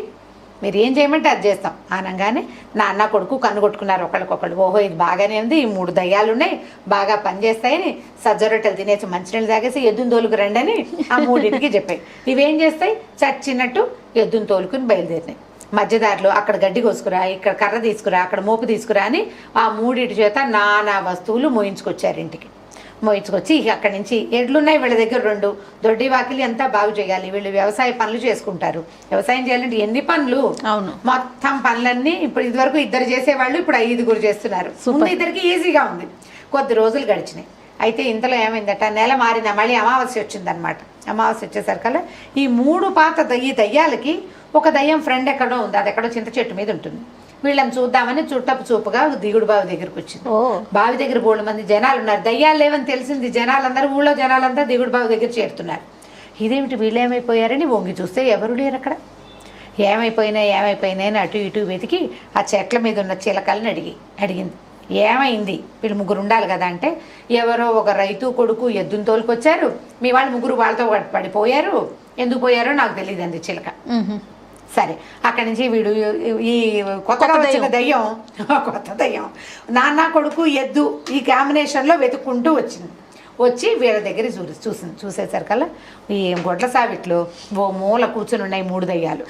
మీరు ఏం చేయమంటే అది చేస్తాం అనగానే నా అన్న కొడుకు కన్ను కొట్టుకున్నారు ఒకళ్ళకొకళ్ళు. ఓహో ఇది బాగానే ఉంది, ఈ 3 దయ్యాలు ఉన్నాయి, బాగా పనిచేస్తాయని సజ్జ రొట్టెలు తినేసి మంచినీళ్ళు తాగేసి ఎద్దును తోలుకు రండి అని ఆ 3టికి చెప్పాయి. ఇవేం చేస్తాయి, చచ్చినట్టు ఎద్దును తోలుకుని బయలుదేరినాయి. మధ్యదారిలో అక్కడ గడ్డి కోసుకురా, ఇక్కడ కర్ర తీసుకురా, అక్కడ మోపు తీసుకురా అని ఆ 3 చేత నానా వస్తువులు మోయించుకొచ్చారు ఇంటికి. మోయించుకొచ్చి అక్కడి నుంచి ఎడ్లున్నాయి వీళ్ళ దగ్గర 2, దొడ్డి వాకిలి అంతా బాగు చేయాలి, వీళ్ళు వ్యవసాయ పనులు చేసుకుంటారు. వ్యవసాయం చేయాలంటే ఎన్ని పనులు, అవును, మొత్తం పనులన్నీ ఇప్పుడు ఇదివరకు 2 చేసేవాళ్ళు ఇప్పుడు 5 చేస్తున్నారు. ముందు 2కి ఈజీగా ఉంది. కొద్ది రోజులు గడిచినాయి. అయితే ఇంతలో ఏమైందట, నెల మారిన మళ్ళీ అమావాస్య వచ్చిందనమాట. అమావాస్య వచ్చేసరికల్లా ఈ 3 ఈ దయ్యాలకి ఒక దయ్యం ఫ్రెండ్ ఎక్కడో ఉంది, అది ఎక్కడో చింత చెట్టు మీద ఉంటుంది. వీళ్ళని చూద్దామని చుట్టపు చూపుగా దిగుడు బావి దగ్గరకు వచ్చింది. బావి దగ్గర 3 మంది జనాలు ఉన్నారు. దయ్యాలు లేవని తెలిసింది, జనాలందరూ ఊళ్ళో జనాలంతా దిగుడు బావి దగ్గర చేరుతున్నారు. ఇదేమిటి వీళ్ళు ఏమైపోయారని వంగి చూస్తే ఎవరు లేరు అక్కడ. ఏమైపోయినాయి అని అటు ఇటు వెతికి ఆ చెట్ల మీద ఉన్న చిలకలను అడిగింది, ఏమైంది, వీళ్ళు 3 ఉండాలి కదా అంటే, ఎవరో ఒక రైతు కొడుకు ఎద్దును తోలుకొచ్చారు, మీ వాళ్ళు 3 వాళ్ళతో పడిపోయారు, ఎందుకు పోయారో నాకు తెలియదు అంది చిలక. సరే అక్కడి నుంచి వీడు ఈ కొత్తగా వచ్చిన దయ్యం, కొత్త దయ్యం నాన్న కొడుకు ఎద్దు ఈ కాంబినేషన్లో వెతుక్కుంటూ వచ్చి వీళ్ళ దగ్గర చూసేసరికల్లా ఈ గొడ్ల సావిట్లో ఓ మూల కూర్చుని ఉన్నాయి 3 దయ్యాలు.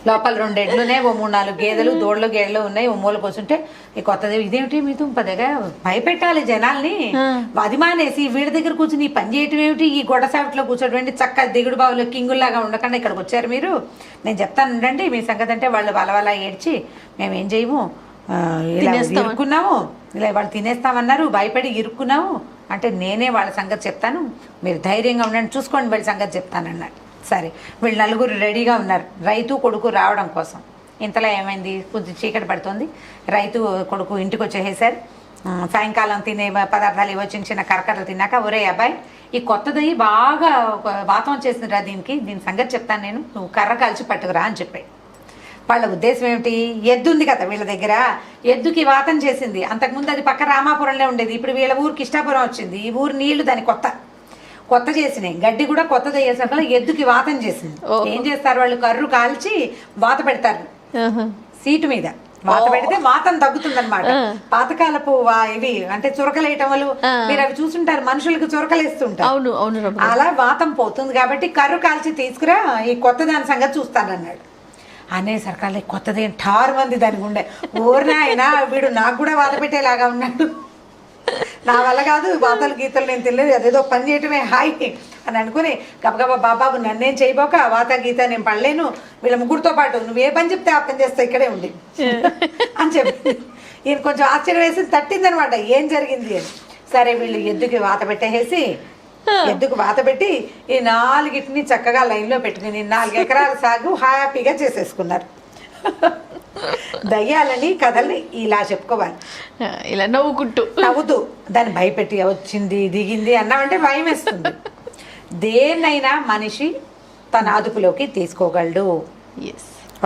లోపల 2 ఎడ్లున్నాయి, ఓ 3-4 గేదెలు, దోళ్ళు గేదెలు ఉన్నాయి. ఓ మూల కూర్చుంటే ఈ కొత్తది ఇదేమిటి మీ తుంపదగా భయపెట్టాలి జనాల్ని, అది మానేసి వీళ్ళ దగ్గర కూర్చుని ఈ పని చేయటం ఏమిటి, ఈ గొడ్డ సావిట్లో కూర్చోటం చక్క దిగుడు బావులో కింగుల్లాగా ఉండకుండా ఇక్కడికి వచ్చారు మీరు, నేను చెప్తాను ఉండండి మీ సంగతి అంటే వాళ్ళు వలవలా ఏడ్చి మేమేం చేయము, ఇలా ఇరుక్కున్నాము, ఇలా వాళ్ళు తినేస్తామన్నారు, భయపడి ఇరుక్కున్నాము అంటే నేనే వాళ్ళ సంగతి చెప్తాను, మీరు ధైర్యంగా ఉండండి, చూసుకోండి వాళ్ళ సంగతి చెప్తానన్నాడు. సరే వీళ్ళు 4 రెడీగా ఉన్నారు రైతు కొడుకు రావడం కోసం. ఇంతలో ఏమైంది, కొంచెం చీకటి పడుతుంది, రైతు కొడుకు ఇంటికి వచ్చేసారు. సాయంకాలం తినే పదార్థాలు ఇవ్వ చిన్న కరకరలు తిన్నాక, ఒరే అబ్బాయి ఈ కొత్తది బాగా వాతం వచ్చేసిందిరా, దీని సంగతి చెప్తాను నేను, నువ్వు కర్ర కాల్చి పట్టుకురా అని చెప్పాడు. వాళ్ళ ఉద్దేశం ఏమిటి, ఎద్దు ఉంది కదా వీళ్ళ దగ్గర, ఎద్దుకి వాతం చేసింది. అంతకుముందు అది పక్క రామాపురంలో ఉండేది, ఇప్పుడు వీళ్ళ ఊరికి ఇష్టాపురం వచ్చింది. ఈ ఊరు నీళ్లు దాని కొత్త చేసినాయి, గడ్డి కూడా కొత్తది అయ్యేసరికి ఎద్దుకి వాతం చేసింది. ఏం చేస్తారు వాళ్ళు, కర్రు కాల్చి వాత పెడతారు సీటు మీద, వాత పెడితే వాతం తగ్గుతుందన్నమాట. పాతకాలపు ఇవి అంటే చురకలేయటం వల్ల మీరు అవి చూసుంటారు, మనుషులకు చురకలేస్తుంటారు, అలా వాతం పోతుంది కాబట్టి కర్రు కాల్చి తీసుకురా, ఈ కొత్త దాని సంగతి చూస్తానన్నాడు. అనేసరికల్లా కొత్తది ఠారు మంది దానికి ఉండే, ఊరినే అయినా వీడు నాకు కూడా వాత పెట్టేలాగా ఉన్నాడు, నా వల్ల కాదు వాతలు గీతలు నేను తెలియదు, అదేదో పని చేయటమే హాయ్ అని అనుకుని గబగబా బాబాబు నన్నేం చేయబోక, వాత గీత నేను పడలేను, వీళ్ళ 3తో పాటు నువ్వు ఏ పని చెప్తే ఆ పని చేస్తా, ఇక్కడే ఉండి అని చెప్పి ఈయన కొంచెం ఆశ్చర్యం వేసి తట్టిందనమాట ఏం జరిగింది అని. సరే వీళ్ళు ఎద్దుకి వాత పెట్టేసి ఎద్దుకు వాత పెట్టి ఈ 4టిని చక్కగా లైన్లో పెట్టుకుని 4 ఎకరాల సాగు హ్యాపీగా చేసేసుకున్నారు. దయ్యాలని కథల్ని ఇలా చెప్పుకోవాలి, ఇలా నవ్వుతూ దాన్ని భయపెట్టి వచ్చింది దిగింది అన్నామంటే భయం వేస్తుంది. దేన్నైనా మనిషి తన అదుపులోకి తీసుకోగలడు.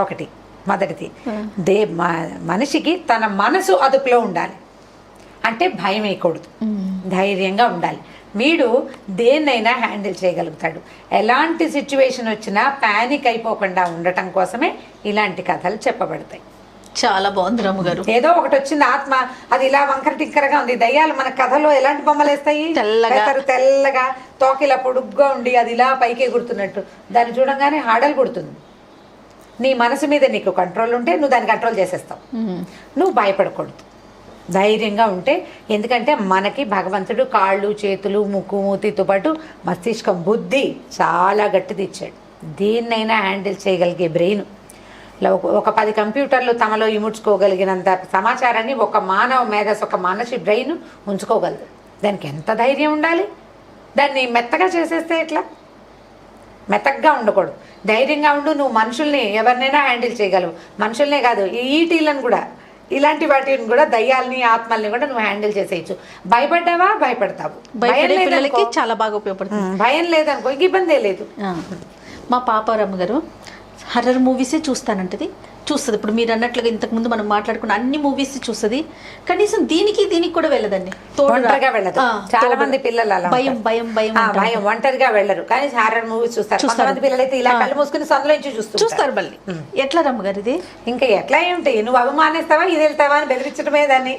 ఒకటి మొదటిది, మనిషికి తన మనసు అదుపులో ఉండాలి, అంటే భయం వేయకూడదు, ధైర్యంగా ఉండాలి. వీడు దేన్నైనా హ్యాండిల్ చేయగలుగుతాడు. ఎలాంటి సిచ్యువేషన్ వచ్చినా ప్యానిక్ అయిపోకుండా ఉండటం కోసమే ఇలాంటి కథలు చెప్పబడతాయి. చాలా బాగుంది రమ్మగారు. ఏదో ఒకటి వచ్చింది ఆత్మ, అది ఇలా వంకర టిక్కరగా ఉంది. దయ్యాలు మన కథలో ఎలాంటి బొమ్మలు వేస్తాయి, తెల్లగా తోకిలా పొడుగ్గా ఉండి అది ఇలా పైకి ఎగురుతున్నట్టు, దాన్ని చూడంగానే హాడలు కొడుతుంది. నీ మనసు మీద నీకు కంట్రోల్ ఉంటే నువ్వు దాన్ని కంట్రోల్ చేసేస్తావు. నువ్వు భయపడకూడదు, ధైర్యంగా ఉంటే. ఎందుకంటే మనకి భగవంతుడు కాళ్ళు చేతులు ముక్కు మూతితో పాటు మస్తిష్కం బుద్ధి చాలా గట్టిది ఇచ్చాడు. దేన్నైనా హ్యాండిల్ చేయగలిగే బ్రెయిన్. ఒక 10 కంప్యూటర్లు తమలో ఇముడ్చుకోగలిగినంత సమాచారాన్ని ఒక మానవ మేధస్సు, ఒక మనిషి బ్రెయిన్ ఉంచుకోగలదు. దానికి ఎంత ధైర్యం ఉండాలి. దాన్ని మెత్తగా చేసేస్తే ఎట్లా, మెత్తగా ఉండకూడదు, ధైర్యంగా ఉండు. నువ్వు మనుషుల్ని ఎవరినైనా హ్యాండిల్ చేయగలవు. మనుషుల్నే కాదు, ఈటీలను కూడా ఇలాంటి వాటిని కూడా దయ్యాల్ని ఆత్మల్ని కూడా నువ్వు హ్యాండిల్ చేసేయచ్చు. భయపడ్డావా భయపడతావు, భయం భయపడే పిల్లలకి లేదనుకో, చాలా బాగా ఉపయోగపడుతుంది. భయం లేదనుకో ఇంక ఇబ్బందే లేదు. మా పాపారమ్మ గారు హర్రర్ మూవీసే చూస్తానంటది, చూస్తుంది. ఇప్పుడు మీరు అన్నట్లుగా ఇంతకుముందు మనం మాట్లాడుకున్న అన్ని మూవీస్ చూస్తుంది. కనీసం దీనికి కూడా వెళ్ళదండి. ఒంటరిగా వెళ్ళదు. చాలా మంది పిల్లలు అలా భయం భయం భయం భయం ఒంటరిగా వెళ్ళరు, కానీ హారర్ మూవీస్ చూస్తారు. కొంతమంది పిల్లలు అయితే ఇలా కళ్ళు మూసుకుని సందులో నుంచి చూస్తారు. మళ్ళీ ఎట్లా రమ్మగారు ఇది? ఇంకా ఎట్లా ఏమిటి, నువ్వు అవమానిస్తావా ఇది వెళ్తావా అని బెదిరించడమే దాన్ని.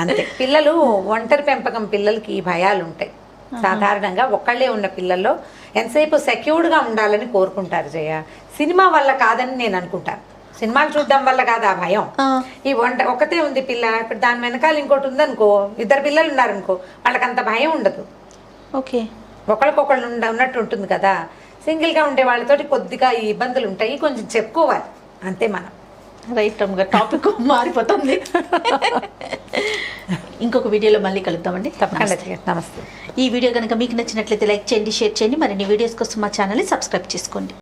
అంతే. పిల్లలు ఒంటరి పెంపకం పిల్లలకి భయాలు ఉంటాయి. సాధారణంగా ఒక్కళ్ళే ఉన్న పిల్లల్లో ఎంతసేపు సెక్యూర్డ్గా ఉండాలని కోరుకుంటారు జయ. సినిమా వల్ల కాదని నేను అనుకుంటాను. సినిమాలు చూడడం వల్ల కాదు ఆ భయం. ఈ ఒకతే ఉంది పిల్ల, ఇప్పుడు దాని వెనకాల ఇంకోటి ఉందనుకో, 2 పిల్లలు ఉన్నారనుకో, వాళ్ళకి అంత భయం ఉండదు. ఓకే, ఒకళ్ళకొకళ్ళు ఉన్నట్టు ఉంటుంది కదా. సింగిల్గా ఉండే వాళ్ళతోటి కొద్దిగా ఈ ఇబ్బందులు ఉంటాయి, కొంచెం చెప్పుకోవాలి అంతే మనం. రైట్ రమ్మగారు, టాపిక్ మారిపోతుంది. ఇంకొక వీడియోలో మళ్ళీ కలుద్దామండి. తప్పకుండా. నమస్తే. ఈ వీడియో కనుక మీకు నచ్చినట్లయితే లైక్ చేయండి, షేర్ చేయండి. మరిన్ని వీడియోస్ కోసం మా ఛానల్ని సబ్స్క్రైబ్ చేసుకోండి.